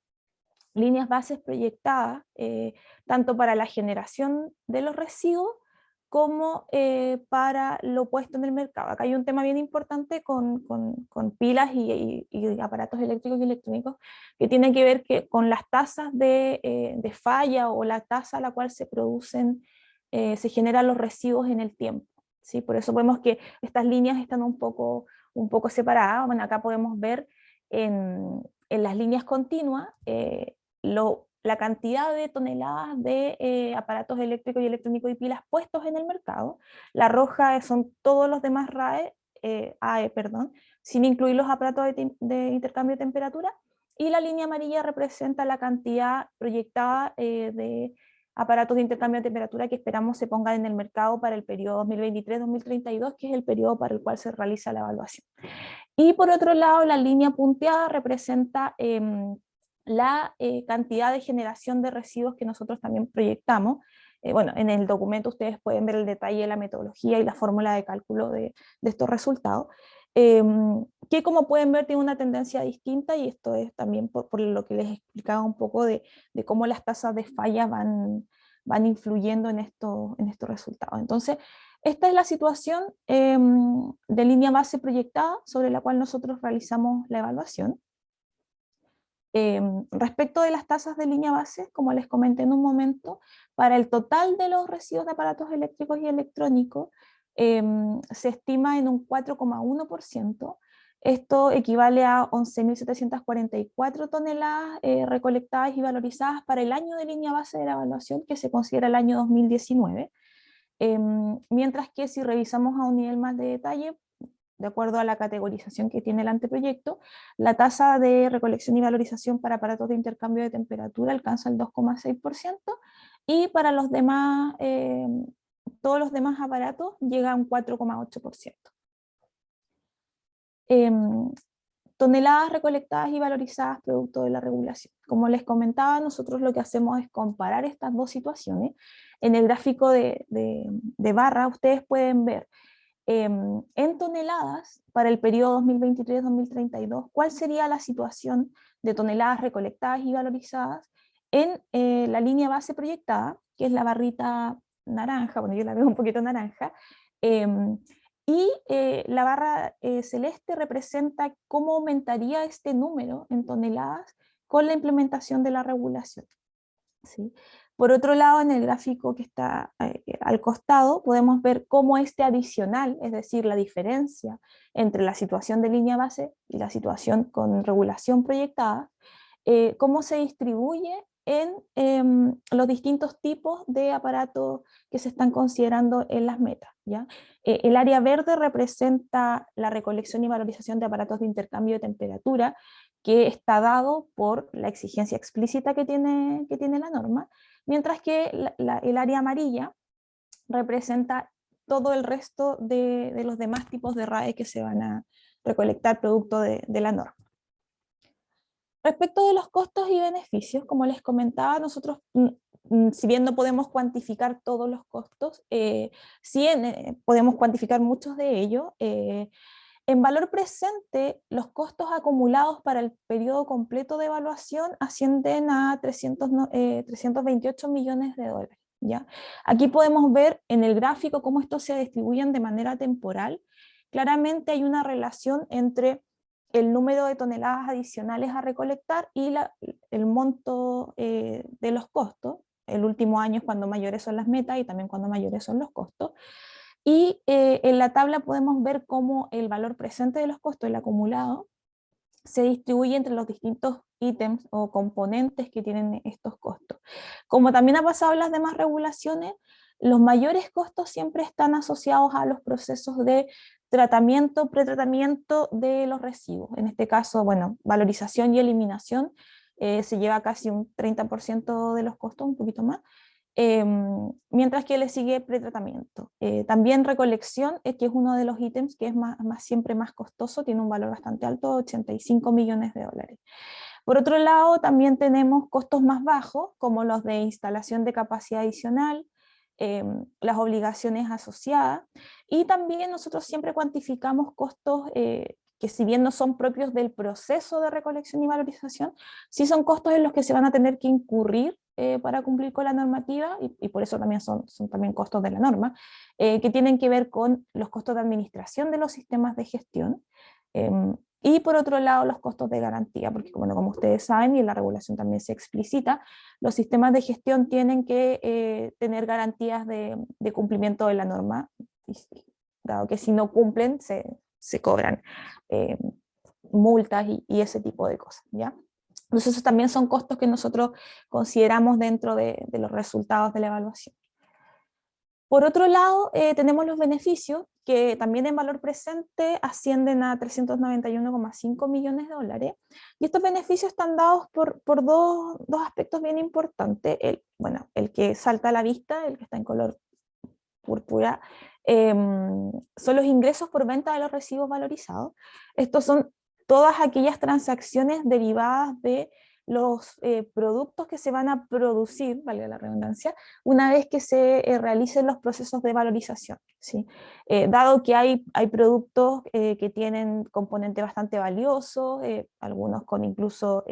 líneas bases proyectadas, tanto para la generación de los residuos como para lo puesto en el mercado. Acá hay un tema bien importante con pilas y aparatos eléctricos y electrónicos que tiene que ver con las tasas de falla o la tasa a la cual se producen, se generan los residuos en el tiempo, ¿sí? Por eso vemos que estas líneas están un poco separadas. Bueno, acá podemos ver en las líneas continuas la cantidad de toneladas de aparatos eléctricos y electrónicos y pilas puestos en el mercado. La roja son todos los demás AE, sin incluir los aparatos de intercambio de temperatura, y la línea amarilla representa la cantidad proyectada de aparatos de intercambio de temperatura que esperamos se pongan en el mercado para el periodo 2023-2032, que es el periodo para el cual se realiza la evaluación. Y por otro lado, la línea punteada representa la cantidad de generación de residuos que nosotros también proyectamos. Bueno, en el documento ustedes pueden ver el detalle de la metodología y la fórmula de cálculo de estos resultados, que como pueden ver tiene una tendencia distinta, y esto es también por lo que les explicaba un poco de cómo las tasas de falla van influyendo en estos resultados. Entonces, esta es la situación de línea base proyectada sobre la cual nosotros realizamos la evaluación. Respecto de las tasas de línea base, como les comenté en un momento, para el total de los residuos de aparatos eléctricos y electrónicos se estima en un 4,1%. Esto equivale a 11.744 toneladas recolectadas y valorizadas para el año de línea base de la evaluación, que se considera el año 2019. Mientras que si revisamos a un nivel más de detalle, de acuerdo a la categorización que tiene el anteproyecto, la tasa de recolección y valorización para aparatos de intercambio de temperatura alcanza el 2,6%, y para los demás, todos los demás aparatos llega a un 4,8%. Toneladas recolectadas y valorizadas producto de la regulación. Como les comentaba, nosotros lo que hacemos es comparar estas dos situaciones. En el gráfico de barra ustedes pueden ver en toneladas para el periodo 2023-2032, cuál sería la situación de toneladas recolectadas y valorizadas en la línea base proyectada, que es la barrita naranja, bueno, yo la veo un poquito naranja, y la barra celeste representa cómo aumentaría este número en toneladas con la implementación de la regulación, ¿sí? Por otro lado, en el gráfico que está al costado, podemos ver cómo este adicional, es decir, la diferencia entre la situación de línea base y la situación con regulación proyectada, cómo se distribuye en los distintos tipos de aparatos que se están considerando en las metas, ¿ya? El área verde representa la recolección y valorización de aparatos de intercambio de temperatura, que está dado por la exigencia explícita que tiene la norma, mientras que el área amarilla representa todo el resto de los demás tipos de RAE que se van a recolectar producto de la norma. Respecto de los costos y beneficios, como les comentaba, nosotros, si bien no podemos cuantificar todos los costos, sí podemos cuantificar muchos de ellos. En valor presente, los costos acumulados para el periodo completo de evaluación ascienden a 328 millones de dólares, ¿ya? Aquí podemos ver en el gráfico cómo estos se distribuyen de manera temporal. Claramente hay una relación entre el número de toneladas adicionales a recolectar y el monto de los costos. El último año es cuando mayores son las metas y también cuando mayores son los costos. Y en la tabla podemos ver cómo el valor presente de los costos, el acumulado, se distribuye entre los distintos ítems o componentes que tienen estos costos. Como también ha pasado en las demás regulaciones, los mayores costos siempre están asociados a los procesos de tratamiento, pretratamiento de los residuos. En este caso, bueno, valorización y eliminación se lleva casi un 30% de los costos, un poquito más. Mientras que le sigue pretratamiento. También recolección, que es uno de los ítems que es siempre más costoso, tiene un valor bastante alto, 85 millones de dólares. Por otro lado, también tenemos costos más bajos, como los de instalación de capacidad adicional, las obligaciones asociadas, y también nosotros siempre cuantificamos costos que si bien no son propios del proceso de recolección y valorización, sí son costos en los que se van a tener que incurrir para cumplir con la normativa, y por eso también son también costos de la norma, que tienen que ver con los costos de administración de los sistemas de gestión, y por otro lado los costos de garantía, porque como ustedes saben, y en la regulación también se explicita, los sistemas de gestión tienen que tener garantías de cumplimiento de la norma, dado que si no cumplen se cobran multas y ese tipo de cosas, ¿ya? Entonces esos también son costos que nosotros consideramos dentro de los resultados de la evaluación. Por otro lado, tenemos los beneficios, que también en valor presente ascienden a 391,5 millones de dólares, y estos beneficios están dados por dos aspectos bien importantes. El que salta a la vista, el que está en color púrpura, son los ingresos por venta de los residuos valorizados. Estos son todas aquellas transacciones derivadas de los productos que se van a producir, valga la redundancia, una vez que se realicen los procesos de valorización, ¿sí? Dado que hay productos que tienen componentes bastante valiosos, algunos con incluso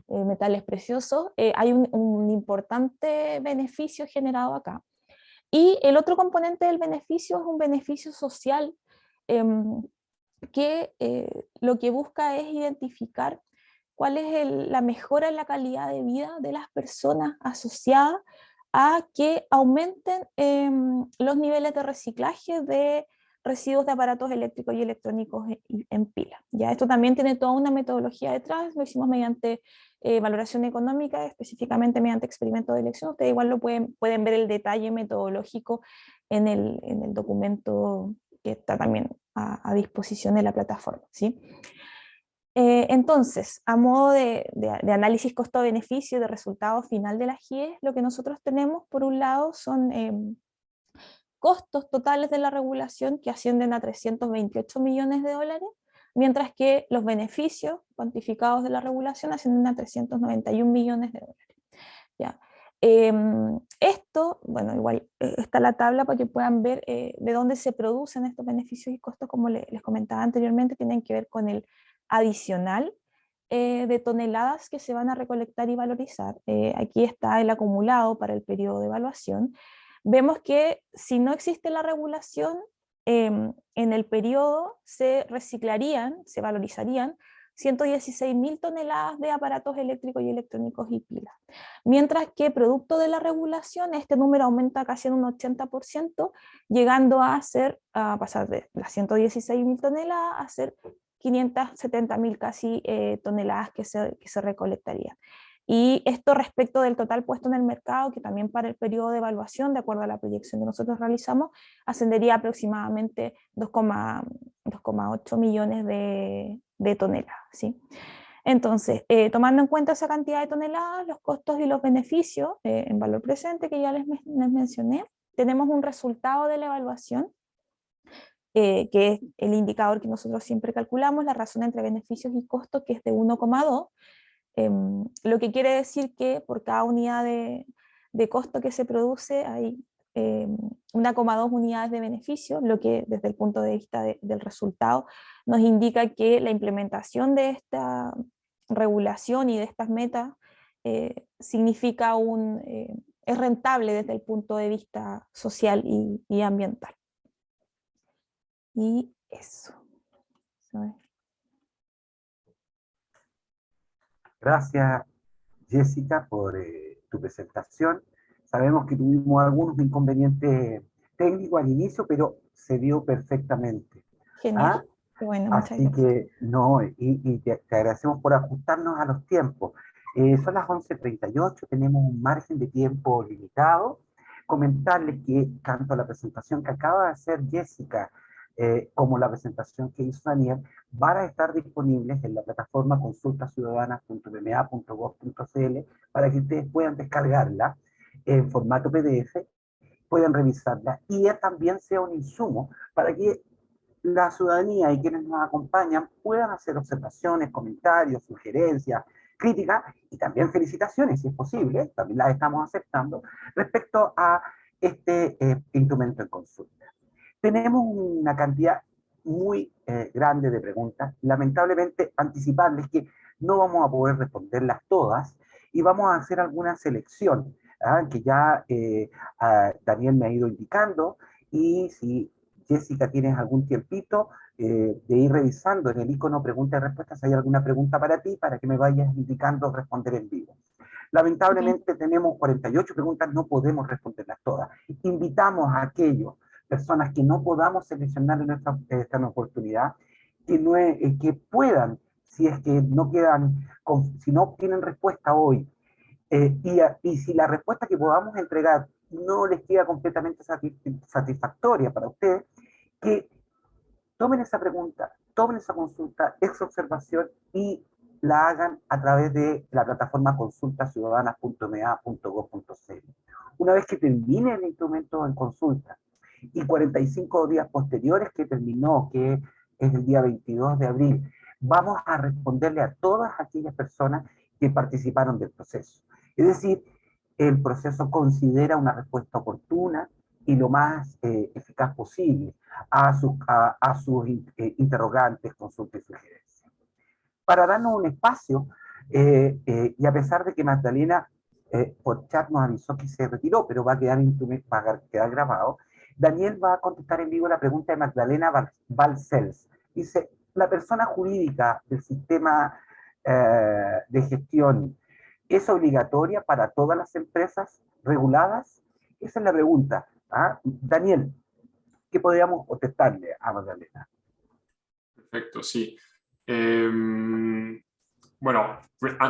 metales preciosos, hay un importante beneficio generado acá. Y el otro componente del beneficio es un beneficio social, que lo que busca es identificar cuál es la mejora en la calidad de vida de las personas asociada a que aumenten los niveles de reciclaje de residuos de aparatos eléctricos y electrónicos en pila. ¿Ya? Esto también tiene toda una metodología detrás, lo hicimos mediante valoración económica, específicamente mediante experimento de elección. Ustedes igual lo pueden ver el detalle metodológico en el documento que está también a disposición de la plataforma, ¿sí? Entonces, a modo de análisis costo-beneficio de resultado final de la GIE, lo que nosotros tenemos por un lado son costos totales de la regulación que ascienden a 328 millones de dólares, mientras que los beneficios cuantificados de la regulación ascienden a 391 millones de dólares. ¿Ya? Esto, bueno, igual está la tabla para que puedan ver de dónde se producen estos beneficios y costos, como les comentaba anteriormente, tienen que ver con el adicional de toneladas que se van a recolectar y valorizar. Aquí está el acumulado para el periodo de evaluación. Vemos que si no existe la regulación, en el periodo se reciclarían, se valorizarían 116.000 toneladas de aparatos eléctricos y electrónicos y pilas. Mientras que producto de la regulación, este número aumenta casi en un 80%, llegando a pasar de las 116.000 toneladas a ser 570.000 casi toneladas que se recolectarían. Y esto respecto del total puesto en el mercado, que también para el periodo de evaluación, de acuerdo a la proyección que nosotros realizamos, ascendería aproximadamente 2,8 millones de toneladas, ¿sí? Entonces, tomando en cuenta esa cantidad de toneladas, los costos y los beneficios en valor presente que ya les mencioné, tenemos un resultado de la evaluación, que es el indicador que nosotros siempre calculamos, la razón entre beneficios y costos, que es de 1,2, lo que quiere decir que por cada unidad de costo que se produce hay 1,2 unidades de beneficio, lo que desde el punto de vista del resultado nos indica que la implementación de esta regulación y de estas metas significa es rentable desde el punto de vista social y ambiental. Y eso.
Gracias, Jessica, por tu presentación. Sabemos que tuvimos algunos inconvenientes técnicos al inicio, pero se dio perfectamente.
Genial.
¿Ah?
Bueno, muchas
Así
gracias.
que, no, y te agradecemos por ajustarnos a los tiempos. Son las 11:38, tenemos un margen de tiempo limitado. Comentarles que tanto la presentación que acaba de hacer Jessica como la presentación que hizo Daniel van a estar disponibles en la plataforma consultasiudadana.bma.gov.cl para que ustedes puedan descargarla en formato PDF, puedan revisarla y también sea un insumo para que la ciudadanía y quienes nos acompañan puedan hacer observaciones, comentarios, sugerencias, críticas y también felicitaciones, si es posible, también las estamos aceptando, respecto a este instrumento en consulta. Tenemos una cantidad muy grande de preguntas. Lamentablemente, anticiparles que no vamos a poder responderlas todas y vamos a hacer alguna selección, que ya Daniel me ha ido indicando, y si Jessica tienes algún tiempito de ir revisando en el icono preguntas y respuestas, hay alguna pregunta para ti, para que me vayas indicando responder en vivo. Lamentablemente tenemos 48 preguntas, no podemos responderlas todas. Invitamos a aquellos personas que no podamos seleccionar en esta oportunidad, que puedan, si es que no quedan, si no obtienen respuesta hoy, y si la respuesta que podamos entregar no les queda completamente satisfactoria para ustedes, que tomen esa pregunta, tomen esa consulta, esa observación y la hagan a través de la plataforma consultasiudadanas.ma.gov.cl. Una vez que termine el instrumento en consulta y 45 días posteriores que terminó, que es el día 22 de abril, vamos a responderle a todas aquellas personas que participaron del proceso. Es decir, el proceso considera una respuesta oportuna y lo más eficaz posible a sus interrogantes, consultas y sugerencias. Para darnos un espacio, y a pesar de que Magdalena por chat nos avisó que se retiró, pero va a quedar grabado, Daniel va a contestar en vivo la pregunta de Magdalena Balcells. Dice, ¿la persona jurídica del sistema de gestión es obligatoria para todas las empresas reguladas? Esa es la pregunta. Daniel, ¿qué podríamos contestarle a Magdalena?
Perfecto, sí. Bueno,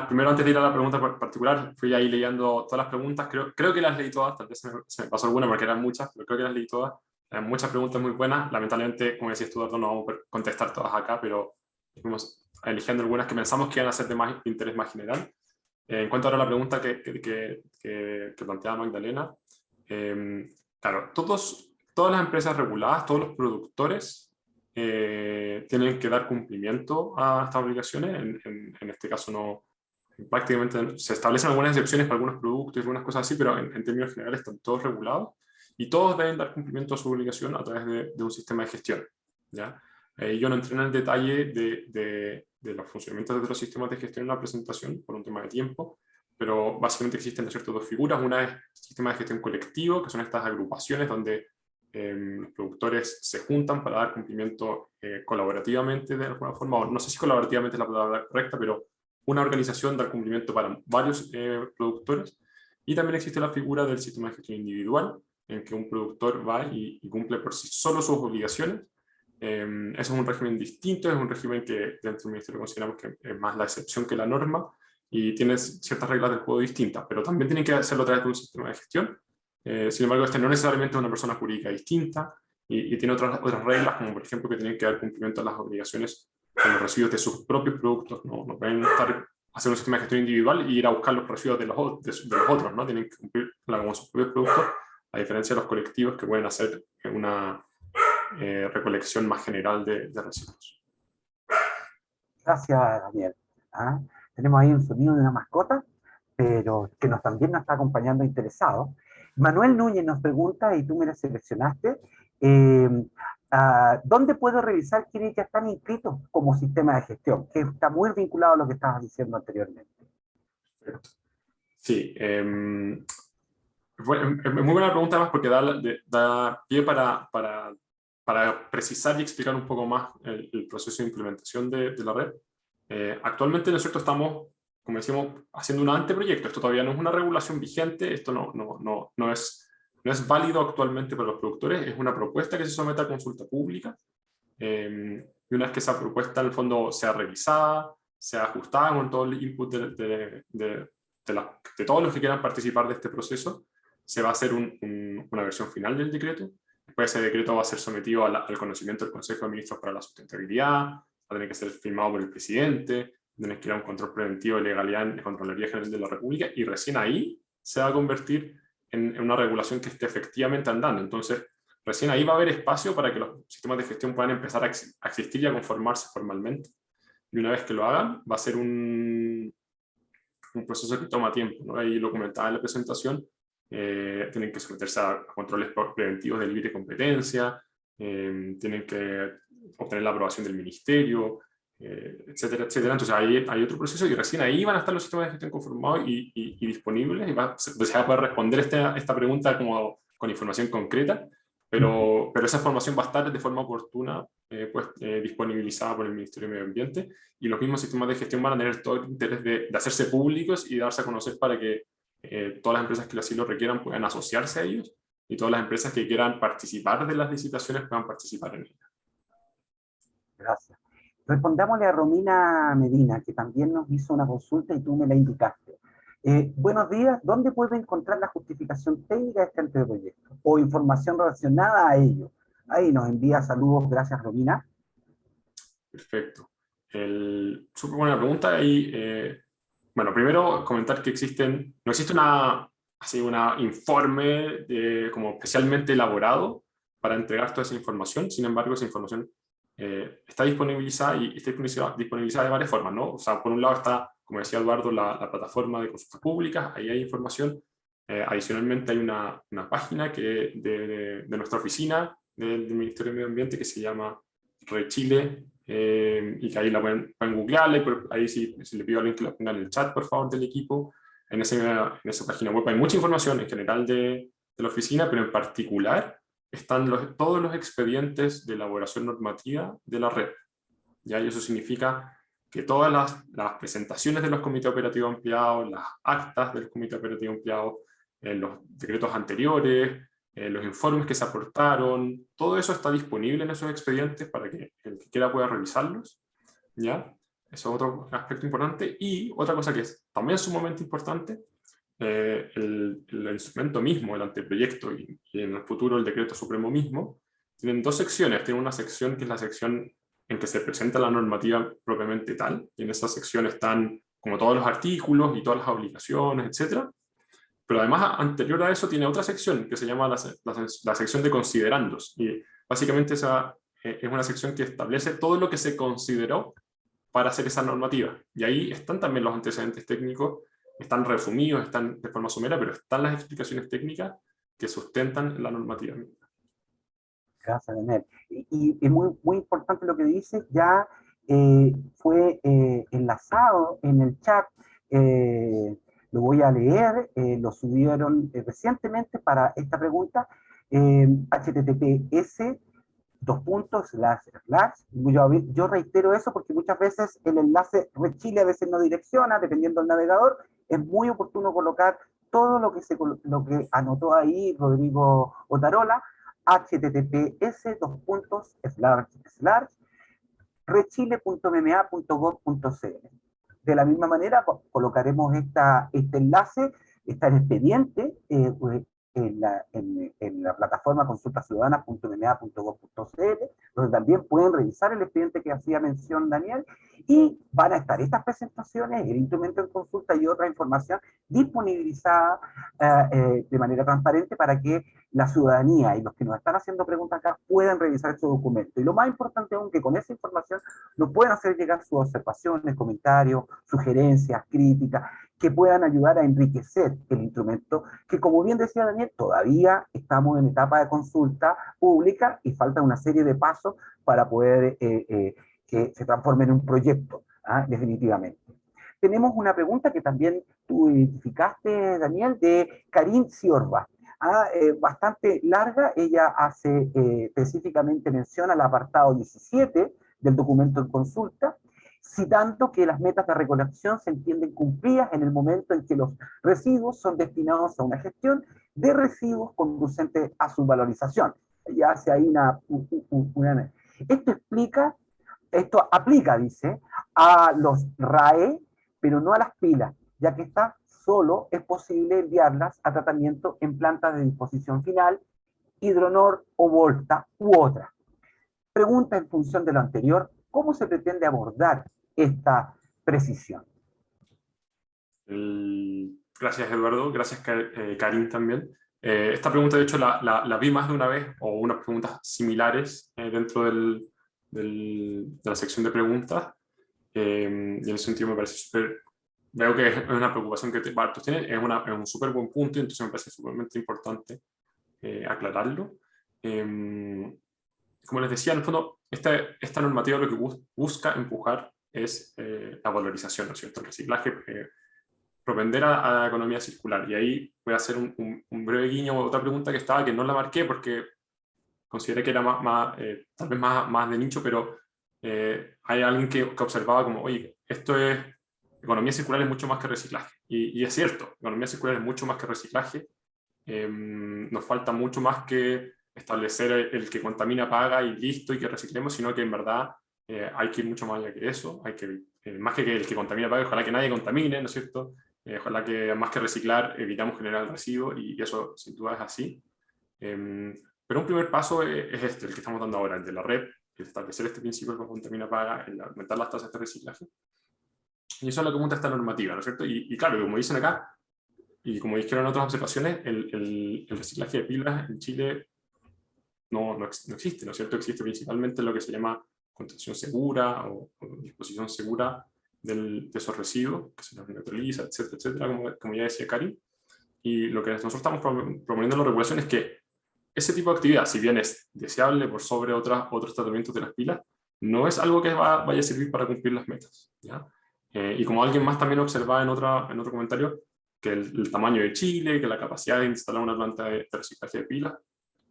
primero antes de ir a la pregunta particular, fui ahí leyendo todas las preguntas, creo que las leí todas, tal vez se me pasó alguna porque eran muchas, pero creo que las leí todas. Muchas preguntas muy buenas, lamentablemente, como decías tú, Eduardo, no vamos a poder contestar todas acá, pero fuimos eligiendo algunas que pensamos que iban a ser de interés más general. En cuanto ahora a la pregunta que planteaba Magdalena, claro, todas las empresas reguladas, todos los productores, tienen que dar cumplimiento a estas obligaciones. En este caso no, prácticamente se establecen algunas excepciones para algunos productos y algunas cosas así, pero en términos generales están todos regulados y todos deben dar cumplimiento a su obligación a través de un sistema de gestión, ¿ya? Yo no entré en el detalle de los funcionamientos de los sistemas de gestión en la presentación por un tema de tiempo, pero básicamente existen dos figuras. Una es el sistema de gestión colectivo, que son estas agrupaciones donde los productores se juntan para dar cumplimiento colaborativamente de alguna forma, o no sé si colaborativamente es la palabra correcta, pero una organización da cumplimiento para varios productores. Y también existe la figura del sistema de gestión individual, en que un productor va y cumple por sí solo sus obligaciones. Eso es un régimen distinto, es un régimen que dentro del Ministerio consideramos que es más la excepción que la norma, y tiene ciertas reglas del juego distintas, pero también tienen que hacerlo a través de un sistema de gestión. Sin embargo, este no necesariamente es una persona jurídica distinta y tiene otras reglas, como por ejemplo que tienen que dar cumplimiento a las obligaciones con los residuos de sus propios productos. No pueden hacer un sistema de gestión individual y ir a buscar los residuos de los otros, ¿no? Tienen que cumplir con sus propios productos, a diferencia de los colectivos que pueden hacer una recolección más general de residuos.
Gracias, Daniel. Tenemos ahí un sonido de una mascota, pero que también nos está acompañando interesado. Manuel Núñez nos pregunta, y tú me la seleccionaste, ¿dónde puedo revisar quiénes ya están inscritos como sistema de gestión? Que está muy vinculado a lo que estabas diciendo anteriormente.
Sí, es muy buena pregunta además porque da pie para precisar y explicar un poco más el proceso de implementación de la red. Actualmente nosotros estamos, como decimos, haciendo un anteproyecto. Esto todavía no es una regulación vigente, esto no es válido actualmente para los productores, es una propuesta que se somete a consulta pública, y una vez que esa propuesta en el fondo sea revisada, sea ajustada con todo el input de todos los que quieran participar de este proceso, se va a hacer una versión final del decreto. Después ese decreto va a ser sometido al conocimiento del Consejo de Ministros para la Sustentabilidad, va a tener que ser firmado por el presidente, tener que ir a un control preventivo de legalidad en la Contraloría General de la República, y recién ahí se va a convertir en una regulación que esté efectivamente andando. Entonces, recién ahí va a haber espacio para que los sistemas de gestión puedan empezar a existir y a conformarse formalmente. Y una vez que lo hagan, va a ser un proceso que toma tiempo, ¿no? Ahí lo comentaba en la presentación, tienen que someterse a controles preventivos de libre competencia, tienen que obtener la aprobación del ministerio, etcétera, etcétera. Entonces hay otro proceso y recién ahí van a estar los sistemas de gestión conformados y disponibles, y se va a poder responder esta pregunta como con información concreta, pero esa información va a estar de forma oportuna disponibilizada por el Ministerio de Medio Ambiente, y los mismos sistemas de gestión van a tener todo el interés de hacerse públicos y darse a conocer para que todas las empresas que así lo requieran puedan asociarse a ellos, y todas las empresas que quieran participar de las licitaciones puedan participar en ellas.
Gracias. Respondámosle a Romina Medina, que también nos hizo una consulta y tú me la indicaste. Buenos días, ¿dónde puedo encontrar la justificación técnica de este anteproyecto o información relacionada a ello? Ahí nos envía saludos, gracias Romina.
Perfecto. Súper buena pregunta. Ahí, bueno, primero comentar que no existe un informe como especialmente elaborado para entregar toda esa información. Sin embargo, esa información está disponibilizada y está disponibilizada de varias formas, ¿no? O sea, por un lado está, como decía Eduardo, la plataforma de consultas públicas, ahí hay información. Adicionalmente hay una página de nuestra oficina del Ministerio de Medio Ambiente que se llama RedChile, y que ahí la pueden googlearla, ahí si le pido a alguien que la ponga en el chat, por favor, del equipo. En esa página web hay mucha información en general de la oficina, pero en particular están todos los expedientes de elaboración normativa de la red. ¿Ya? Y eso significa que todas las presentaciones de los comités operativos ampliados, las actas del comité operativo ampliado, los decretos anteriores, los informes que se aportaron, todo eso está disponible en esos expedientes para que el que quiera pueda revisarlos. ¿Ya? Eso es otro aspecto importante. Y otra cosa que es también sumamente importante, el instrumento mismo, el anteproyecto y en el futuro el decreto supremo mismo, tienen dos secciones. Tienen una sección que es la sección en que se presenta la normativa propiamente tal, y en esa sección están como todos los artículos y todas las obligaciones, etc. Pero además, anterior a eso, tiene otra sección que se llama la sección de considerandos, y básicamente esa es una sección que establece todo lo que se consideró para hacer esa normativa. Y ahí están también los antecedentes técnicos, están resumidos, están de forma somera, pero están las explicaciones técnicas que sustentan la normativa.
Gracias, Daniel. Y es muy, muy importante lo que dices, ya fue enlazado en el chat, lo voy a leer, lo subieron recientemente para esta pregunta, https:// yo reitero eso porque muchas veces el enlace RedChile a veces no direcciona, dependiendo del navegador. Es muy oportuno colocar todo lo que anotó ahí Rodrigo Otarola, https://redchile.mma.gov.cl. De la misma manera, colocaremos este enlace, está en expediente, en la plataforma consultasiudadanas.mma.gov.cl, donde también pueden revisar el expediente que hacía mención Daniel, y van a estar estas presentaciones, el instrumento en consulta y otra información disponibilizada de manera transparente para que la ciudadanía y los que nos están haciendo preguntas acá puedan revisar este documento. Y lo más importante aún, que con esa información nos pueden hacer llegar sus observaciones, comentarios, sugerencias, críticas, que puedan ayudar a enriquecer el instrumento, que como bien decía Daniel, todavía estamos en etapa de consulta pública y falta una serie de pasos para poder que se transforme en un proyecto, definitivamente. Tenemos una pregunta que también tú identificaste, Daniel, de Karin Ciorba. Bastante larga, ella hace específicamente mención al apartado 17 del documento en consulta, citando que las metas de recolección se entienden cumplidas en el momento en que los residuos son destinados a una gestión de residuos conducente a su valorización. Ya hace ahí esto aplica, dice, a los RAE, pero no a las pilas, ya que estas solo es posible enviarlas a tratamiento en plantas de disposición final, Hidronor o Volta u otra. Pregunta en función de lo anterior, ¿cómo se pretende abordar esta precisión?
Gracias, Eduardo. Gracias, Karin, también. Esta pregunta, de hecho, la vi más de una vez, o unas preguntas similares dentro de la sección de preguntas. Y en ese sentido me parece súper... Veo que es una preocupación que Bartos tiene, es un súper buen punto, y entonces me parece súper importante aclararlo. Como les decía, en el fondo, esta normativa lo que busca empujar es la valorización, ¿no es cierto? El reciclaje, propender a la economía circular. Y ahí voy a hacer un breve guiño a otra pregunta que estaba, que no la marqué porque consideré que era tal vez más de nicho, pero hay alguien que observaba como, oye, economía circular es mucho más que reciclaje. Y es cierto, economía circular es mucho más que reciclaje. Nos falta mucho más que establecer el que contamina paga y listo, y que reciclemos, sino que en verdad hay que ir mucho más allá que eso. Hay que, más que el que contamina paga, ojalá que nadie contamine, ¿no es cierto? Ojalá que más que reciclar evitamos generar residuos, y eso sin duda es así. Pero un primer paso es el que estamos dando ahora, el de la REP, el establecer este principio que contamina paga, el aumentar las tasas de reciclaje. Y eso es lo que apunta esta normativa, ¿no es cierto? Y claro, como dicen acá, y como dijeron en otras observaciones, el reciclaje de pilas en Chile no existe, ¿no es cierto? Existe principalmente lo que se llama contención segura o disposición segura de esos residuos, que se los neutraliza, etcétera, etcétera, como ya decía Cari. Y lo que nosotros estamos proponiendo en la regulación es que ese tipo de actividad, si bien es deseable por sobre otros tratamientos de las pilas, no es algo que vaya a servir para cumplir las metas, ¿ya? Y como alguien más también observaba en otro comentario, que el tamaño de Chile, que la capacidad de instalar una planta de reciclaje de pilas,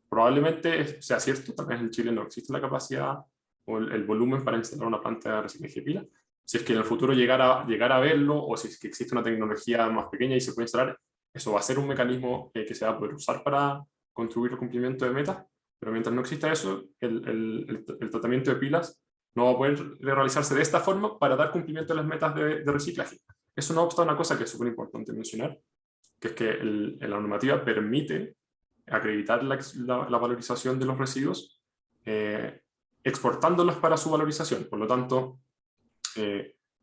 probablemente sea cierto, tal vez en Chile no existe la capacidad o el volumen para instalar una planta de reciclaje de pilas. Si es que en el futuro llegara a verlo, o si es que existe una tecnología más pequeña y se puede instalar, eso va a ser un mecanismo que se va a poder usar para contribuir al cumplimiento de metas, pero mientras no exista eso, el tratamiento de pilas no va a poder realizarse de esta forma para dar cumplimiento a las metas de reciclaje. Eso no obsta una cosa que es súper importante mencionar, que es que la normativa permite acreditar la valorización de los residuos, exportándolos para su valorización. Por lo tanto,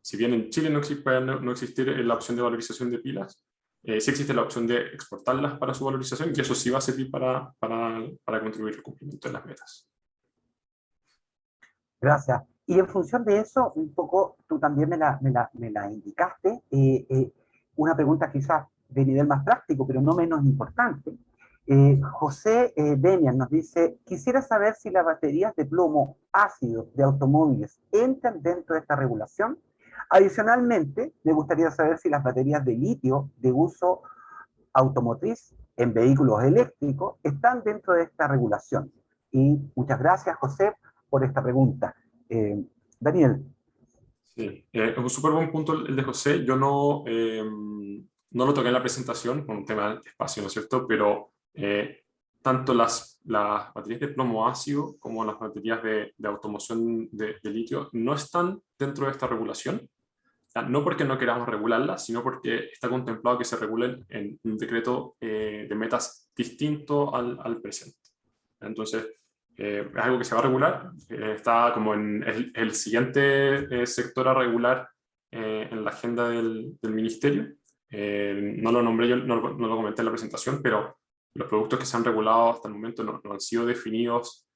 si bien en Chile puede no existir la opción de valorización de pilas, sí existe la opción de exportarlas para su valorización, y eso sí va a servir para contribuir al cumplimiento de las metas.
Gracias. Y en función de eso, un poco, tú también me la indicaste, una pregunta quizás de nivel más práctico, pero no menos importante. José Demian nos dice, quisiera saber si las baterías de plomo ácido de automóviles entran dentro de esta regulación. Adicionalmente, me gustaría saber si las baterías de litio de uso automotriz en vehículos eléctricos están dentro de esta regulación. Y muchas gracias, José, por esta pregunta. Daniel.
Sí, es un súper buen punto el de José. Yo no lo toqué en la presentación por un tema de espacio, ¿no es cierto? Pero tanto las baterías de plomo ácido como las baterías de automoción de litio no están dentro de esta regulación. No porque no queramos regularlas, sino porque está contemplado que se regulen en un decreto de metas distinto al presente. Entonces, es algo que se va a regular, está como en el siguiente sector a regular en la agenda del ministerio. No lo nombré, yo no lo comenté en la presentación, pero los productos que se han regulado hasta el momento no han sido definidos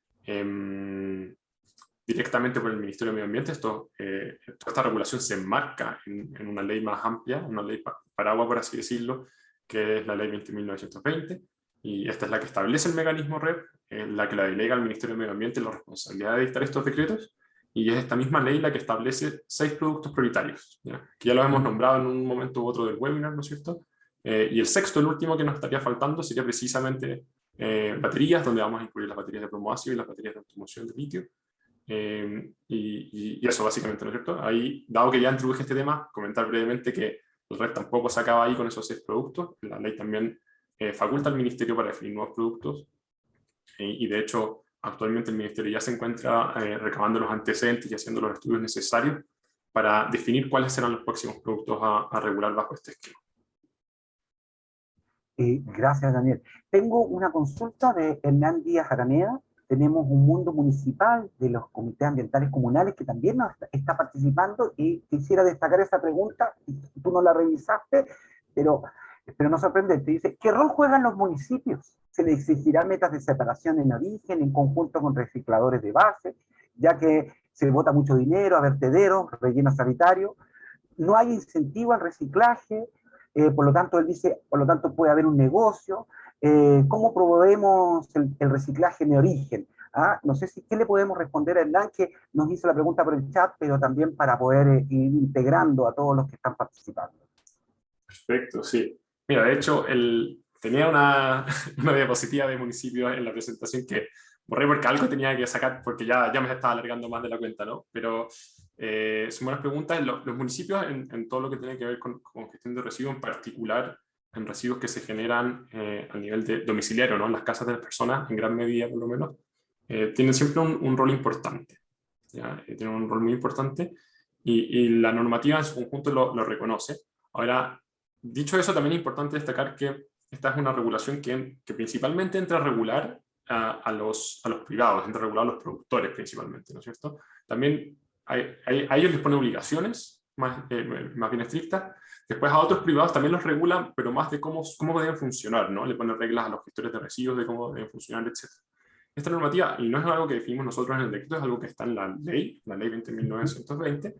directamente por el Ministerio de Medio Ambiente. Esta regulación se enmarca en una ley más amplia, una ley paraguas, por así decirlo, que es la ley 20.920, y esta es la que establece el mecanismo REP, la que la delega al Ministerio de Medio Ambiente la responsabilidad de dictar estos decretos, y es esta misma ley la que establece 6 productos prioritarios, ¿ya? Que ya los hemos nombrado en un momento u otro del webinar, ¿no es cierto? Y el sexto, el último que nos estaría faltando, sería precisamente baterías, donde vamos a incluir las baterías de plomo ácido y las baterías de automoción de litio. Y eso básicamente, ¿no es cierto? Ahí, dado que ya introduje este tema, comentar brevemente que el REP tampoco se acaba ahí con esos 6 productos. La ley también faculta al Ministerio para definir nuevos productos, y de hecho actualmente el Ministerio ya se encuentra recabando los antecedentes y haciendo los estudios necesarios para definir cuáles serán los próximos productos a regular bajo este esquema.
Gracias, Daniel. Tengo una consulta de Hernán Díaz Araneda. Tenemos un mundo municipal de los comités ambientales comunales que también nos está participando, y quisiera destacar esa pregunta. Tú no la revisaste, pero no sorprendente. Dice, ¿qué rol juegan los municipios? ¿Se les exigirá metas de separación en origen en conjunto con recicladores de base, ya que se bota mucho dinero a vertederos, rellenos sanitarios? No hay incentivo al reciclaje, por lo tanto, él dice, por lo tanto puede haber un negocio. ¿Cómo promovemos el reciclaje en origen? No sé qué le podemos responder a Hernán, que nos hizo la pregunta por el chat, pero también para poder ir integrando a todos los que están participando.
Perfecto, sí. Mira, de hecho, tenía una diapositiva de municipios en la presentación que borré porque algo tenía que sacar, porque ya me estaba alargando más de la cuenta, ¿no? Pero son buenas preguntas. Los municipios, en todo lo que tiene que ver con gestión de residuos, en particular en residuos que se generan a nivel de domiciliario, ¿no? En las casas de las personas, en gran medida por lo menos, tienen siempre un rol importante, ¿ya? Tienen un rol muy importante y la normativa en su conjunto lo reconoce. Ahora, dicho eso, también es importante destacar que esta es una regulación que principalmente entra a regular a los privados, entra a regular a los productores principalmente, ¿no es cierto? También a ellos les pone obligaciones más bien estrictas. Después a otros privados también los regulan, pero más de cómo deben funcionar, ¿no? Le ponen reglas a los gestores de residuos de cómo deben funcionar, etc. Esta normativa, y no es algo que definimos nosotros en el decreto, es algo que está en la ley 20.920,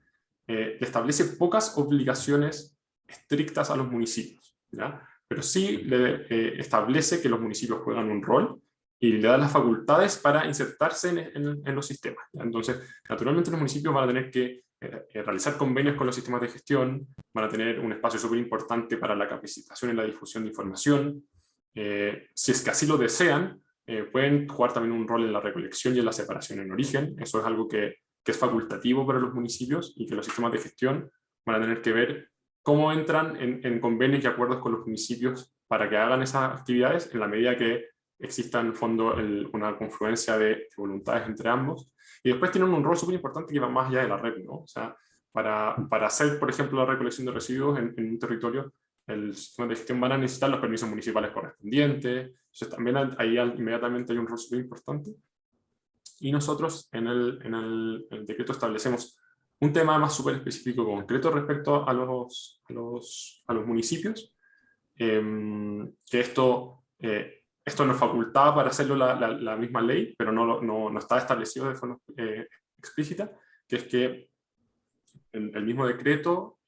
le establece pocas obligaciones estrictas a los municipios, ¿ya? Pero sí le establece que los municipios juegan un rol y le da las facultades para insertarse en los sistemas, ¿ya? Entonces, naturalmente los municipios van a tener que realizar convenios con los sistemas de gestión, van a tener un espacio súper importante para la capacitación y la difusión de información. Si es que así lo desean, pueden jugar también un rol en la recolección y en la separación en origen. Eso es algo que es facultativo para los municipios y que los sistemas de gestión van a tener que ver cómo entran en convenios y acuerdos con los municipios para que hagan esas actividades en la medida que exista en el fondo una confluencia de voluntades entre ambos. Y después tienen un rol súper importante que va más allá de la red, ¿no? O sea, para hacer, por ejemplo, la recolección de residuos en un territorio, el sistema de gestión van a necesitar los permisos municipales correspondientes. Entonces también ahí inmediatamente hay un rol súper importante. Y nosotros en el decreto establecemos un tema más súper específico, concreto respecto a los municipios, que esto nos facultaba para hacerlo la misma ley, pero no está establecido de forma explícita, que es que el mismo decreto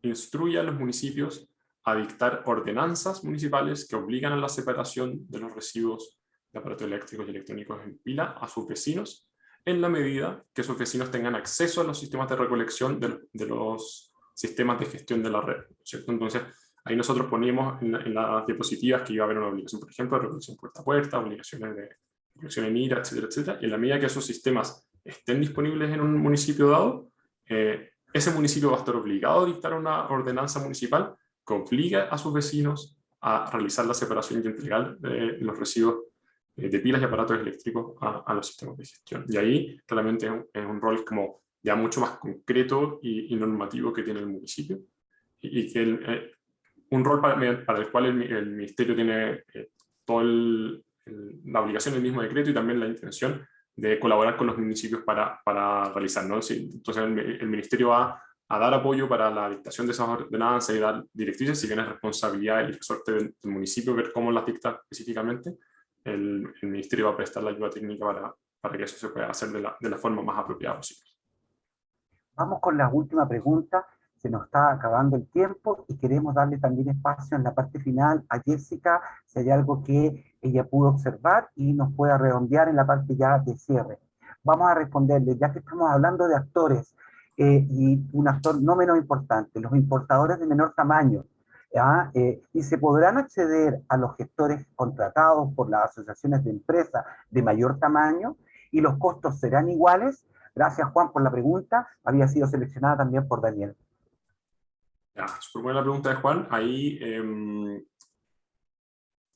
instruye a los municipios a dictar ordenanzas municipales que obligan a la separación de los residuos de aparatos eléctricos y electrónicos en pila a sus vecinos, en la medida que sus vecinos tengan acceso a los sistemas de recolección de los sistemas de gestión de la red, ¿cierto? Entonces, ahí nosotros poníamos en las diapositivas que iba a haber una obligación, por ejemplo, de recolección puerta a puerta, obligaciones de recolección en IRA, etcétera, etcétera. Y en la medida que esos sistemas estén disponibles en un municipio dado, ese municipio va a estar obligado a dictar una ordenanza municipal que obliga a sus vecinos a realizar la separación y entregar los residuos de pilas y aparatos eléctricos a los sistemas de gestión. Y ahí claramente es un rol como ya mucho más concreto y normativo que tiene el municipio, y que un rol para el cual el ministerio tiene toda la obligación del mismo decreto y también la intención de colaborar con los municipios para realizar, ¿no? Sí, entonces el ministerio va a dar apoyo para la dictación de esas ordenanzas y dar directrices, si bien es responsabilidad y resorte del municipio ver cómo las dicta específicamente. El ministerio va a prestar la ayuda técnica para que eso se pueda hacer de la forma más apropiada posible.
Vamos con la última pregunta. Se nos está acabando el tiempo y queremos darle también espacio en la parte final a Jessica, si hay algo que ella pudo observar y nos pueda redondear en la parte ya de cierre. Vamos a responderle, ya que estamos hablando de actores, y un actor no menos importante, los importadores de menor tamaño, y se podrán acceder a los gestores contratados por las asociaciones de empresas de mayor tamaño, y los costos serán iguales. Gracias, Juan, por la pregunta. Había sido seleccionada también por Daniel.
Ya, súper buena la pregunta de Juan. Ahí, en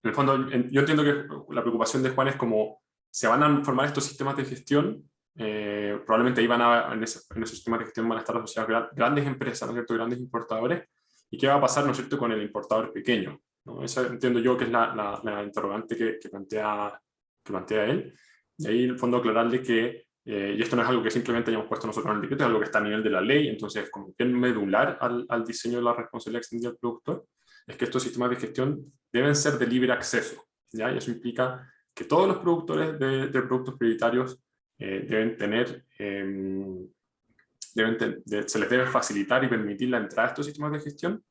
el fondo, yo entiendo que la preocupación de Juan es como se van a formar estos sistemas de gestión. Probablemente ahí en esos sistemas de gestión van a estar asociadas grandes empresas, ¿no es cierto?, grandes importadores. ¿Y qué va a pasar, ¿no es cierto?, con el importador pequeño, ¿no? Esa entiendo yo que es la interrogante que plantea él. Y ahí, en el fondo, aclararle que, y esto no es algo que simplemente hayamos puesto nosotros en el decreto, es algo que está a nivel de la ley, entonces como bien medular al diseño de la responsabilidad extendida del productor, es que estos sistemas de gestión deben ser de libre acceso, ¿ya? Y eso implica que todos los productores de productos prioritarios deben tener, se les debe facilitar y permitir la entrada a estos sistemas de gestión,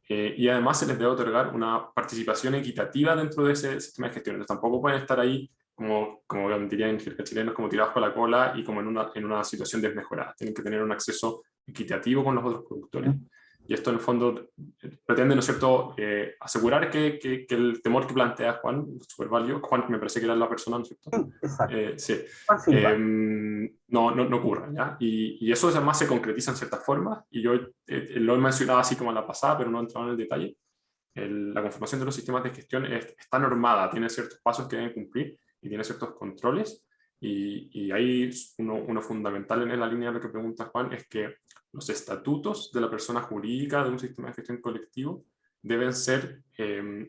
y además se les debe otorgar una participación equitativa dentro de ese sistema de gestión. Entonces tampoco pueden estar ahí como dirían en jerga chilenos, como tirados con la cola y como en una situación desmejorada. Tienen que tener un acceso equitativo con los otros productores. Y esto en el fondo pretende, ¿no es cierto?, asegurar que el temor que plantea Juan, súper válido, Juan me parece que era la persona, ¿no es cierto?
Sí, exacto.
Sí.
Juan Silva.
No ocurra, ¿ya? Y eso además se concretiza en ciertas formas, y yo lo he mencionado así como en la pasada, pero no he entrado en el detalle. La conformación de los sistemas de gestión está normada, tiene ciertos pasos que deben cumplir y tiene ciertos controles, y ahí uno fundamental en la línea de lo que pregunta Juan es que los estatutos de la persona jurídica de un sistema de gestión colectivo deben ser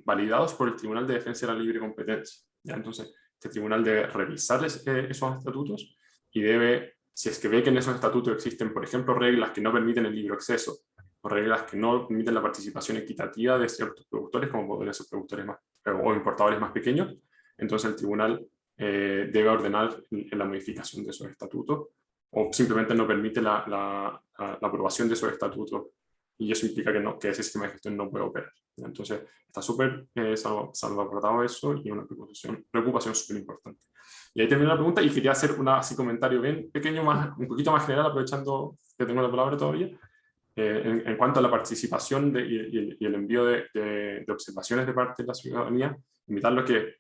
validados por el Tribunal de Defensa de la Libre Competencia, ¿ya? Entonces, este tribunal debe revisar esos estatutos y debe, si es que ve que en esos estatutos existen, por ejemplo, reglas que no permiten el libre acceso, o reglas que no permiten la participación equitativa de ciertos productores, como podrían ser productores o importadores más pequeños, entonces el tribunal debe ordenar la modificación de esos estatutos, o simplemente no permite la aprobación de esos estatutos, y eso implica que ese sistema de gestión no puede operar. Entonces está súper salvaguardado eso, y una preocupación súper importante. Y ahí termina la pregunta, y quería hacer así comentario bien pequeño, un poquito más general, aprovechando que tengo la palabra todavía. En cuanto a la participación y el envío de observaciones de parte de la ciudadanía, invitarlos a que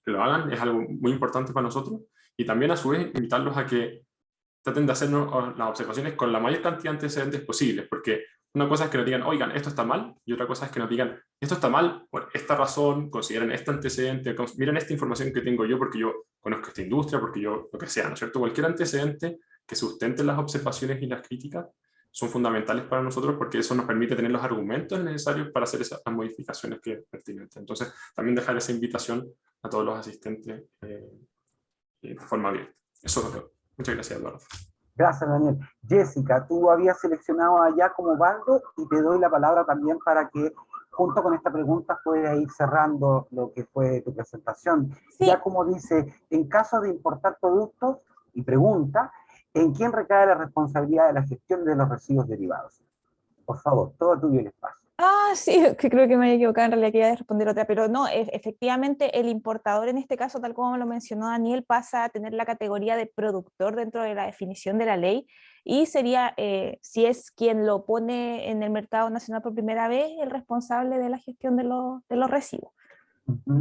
lo hagan, es algo muy importante para nosotros, y también a su vez invitarlos a que traten de hacernos las observaciones con la mayor cantidad de antecedentes posibles, porque una cosa es que nos digan, oigan, esto está mal, y otra cosa es que nos digan, esto está mal por esta razón, consideren este antecedente, miren esta información que tengo yo porque yo conozco esta industria, porque yo, lo que sea, ¿no es cierto? Cualquier antecedente que sustente las observaciones y las críticas son fundamentales para nosotros, porque eso nos permite tener los argumentos necesarios para hacer esas modificaciones que es pertinente. Entonces, también dejar esa invitación a todos los asistentes de forma abierta. Eso es todo. Muchas gracias, Eduardo.
Gracias, Daniel. Jessica, tú habías seleccionado allá como Baldo, y te doy la palabra también para que, junto con esta pregunta, puedas ir cerrando lo que fue tu presentación.
Sí.
Ya como dice, en caso de importar productos, y pregunta, ¿en quién recae la responsabilidad de la gestión de los residuos derivados? Por favor, todo tuyo el espacio.
Sí, que creo que me he equivocado, en realidad quería responder otra, pero no, efectivamente el importador en este caso, tal como lo mencionó Daniel, pasa a tener la categoría de productor dentro de la definición de la ley, y sería, si es quien lo pone en el mercado nacional por primera vez, el responsable de la gestión de los residuos.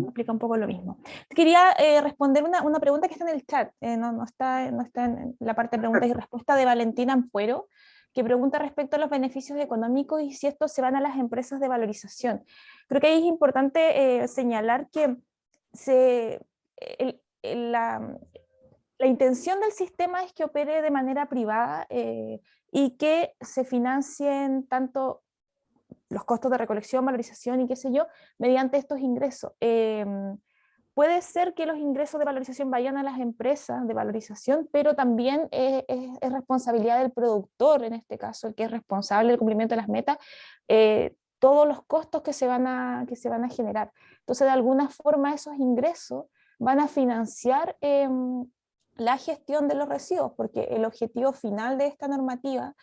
Explica un poco lo mismo. Quería responder una pregunta que está en el chat, no está en la parte de preguntas y respuestas, de Valentina Ampuero, que pregunta respecto a los beneficios económicos y si estos se van a las empresas de valorización. Creo que ahí es importante señalar que la intención del sistema es que opere de manera privada y que se financien tanto los costos de recolección, valorización y qué sé yo, mediante estos ingresos. Puede ser que los ingresos de valorización vayan a las empresas de valorización, pero también es responsabilidad del productor, en este caso, el que es responsable del cumplimiento de las metas, todos los costos que se van a generar. Entonces, de alguna forma, esos ingresos van a financiar la gestión de los residuos, porque el objetivo final de esta normativa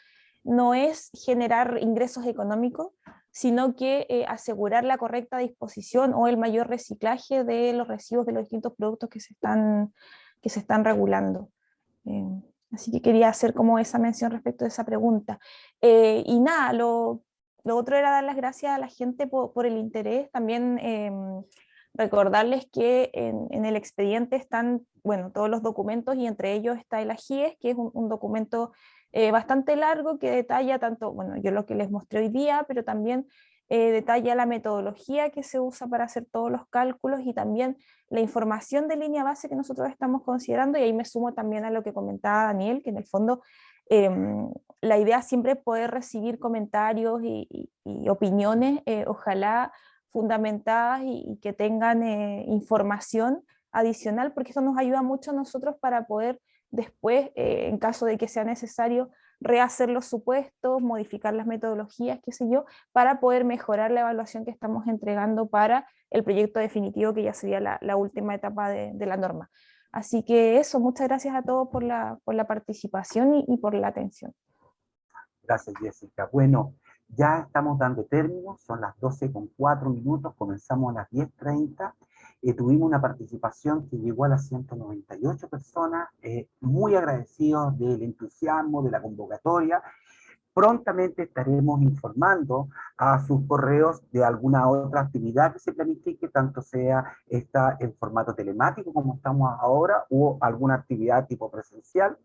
no es generar ingresos económicos, sino que asegurar la correcta disposición o el mayor reciclaje de los residuos de los distintos productos que se están regulando. Así que quería hacer como esa mención respecto de esa pregunta. Y nada, lo otro era dar las gracias a la gente por el interés, también recordarles que en el expediente están, bueno, todos los documentos, y entre ellos está el AGIES, que es un documento bastante largo que detalla tanto, bueno, yo lo que les mostré hoy día, pero también detalla la metodología que se usa para hacer todos los cálculos, y también la información de línea base que nosotros estamos considerando, y ahí me sumo también a lo que comentaba Daniel, que en el fondo la idea siempre es poder recibir comentarios y opiniones, ojalá fundamentadas y que tengan información adicional, porque eso nos ayuda mucho a nosotros para poder después, en caso de que sea necesario, rehacer los supuestos, modificar las metodologías, qué sé yo, para poder mejorar la evaluación que estamos entregando para el proyecto definitivo, que ya sería la última etapa de la norma. Así que eso, muchas gracias a todos por la participación y por la atención.
Gracias, Jessica. Bueno, ya estamos dando término, son las 12:04, comenzamos a las 10:30, Tuvimos una participación que llegó a las 198 personas, muy agradecidos del entusiasmo, de la convocatoria. Prontamente estaremos informando a sus correos de alguna otra actividad que se planifique, tanto sea esta en formato telemático como estamos ahora, o alguna actividad tipo presencial.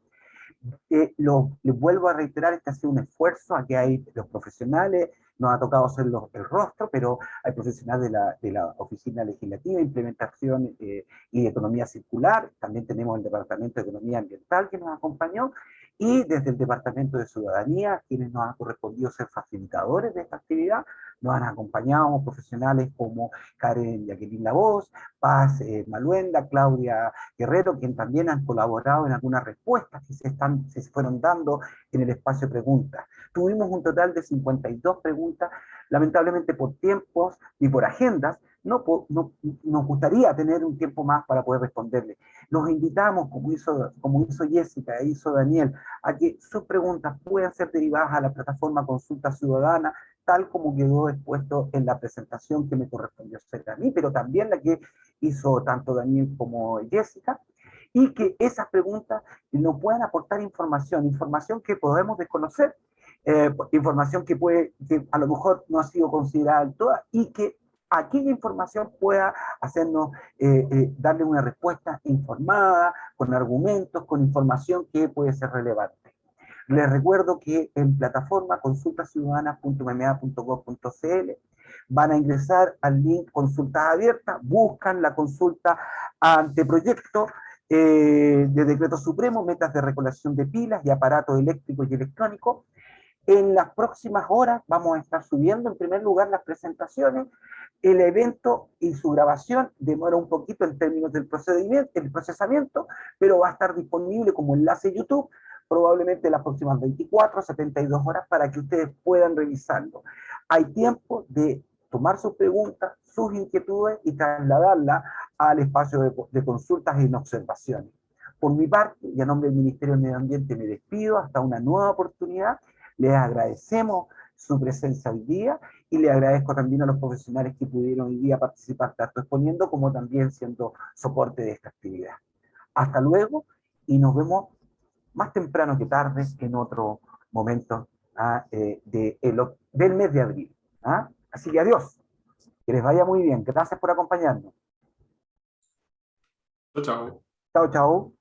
Les vuelvo a reiterar, este ha sido un esfuerzo, aquí hay los profesionales, nos ha tocado hacer el rostro, pero hay profesionales de la Oficina Legislativa, Implementación y Economía Circular, también tenemos el Departamento de Economía Ambiental que nos acompañó, y desde el Departamento de Ciudadanía, quienes nos han correspondido ser facilitadores de esta actividad, nos han acompañado profesionales como Karen Jacqueline Lavoz, Paz Maluenda, Claudia Guerrero, quienes también han colaborado en algunas respuestas que se fueron dando en el espacio de preguntas. Tuvimos un total de 52 preguntas, lamentablemente por tiempos y por agendas, nos gustaría tener un tiempo más para poder responderle. Los invitamos, como hizo Jessica e hizo Daniel, a que sus preguntas puedan ser derivadas a la plataforma Consulta Ciudadana, tal como quedó expuesto en la presentación que me correspondió hacer a mí, pero también la que hizo tanto Daniel como Jessica, y que esas preguntas nos puedan aportar información que podemos desconocer, información que a lo mejor no ha sido considerada del todo, y que aquella información pueda hacernos darle una respuesta informada, con argumentos, con información que puede ser relevante. Les recuerdo que en plataforma consultasiudadanas.mma.gov.cl van a ingresar al link Consultas Abiertas, buscan la consulta anteproyecto de Decreto Supremo, metas de recolección de pilas y aparatos eléctricos y electrónicos. En las próximas horas vamos a estar subiendo en primer lugar las presentaciones. El evento y su grabación demora un poquito en términos del procesamiento, pero va a estar disponible como enlace YouTube probablemente las próximas 24 a 72 horas para que ustedes puedan revisarlo. Hay tiempo de tomar sus preguntas, sus inquietudes y trasladarlas al espacio de consultas y observaciones. Por mi parte, y a nombre del Ministerio del Medio Ambiente, me despido hasta una nueva oportunidad. Les agradecemos su presencia hoy día y le agradezco también a los profesionales que pudieron hoy día participar tanto exponiendo como también siendo soporte de esta actividad. Hasta luego y nos vemos más temprano que tarde en otro momento del mes de abril. Así que adiós, que les vaya muy bien, gracias por acompañarnos.
Chao, chao.
Chao, chao.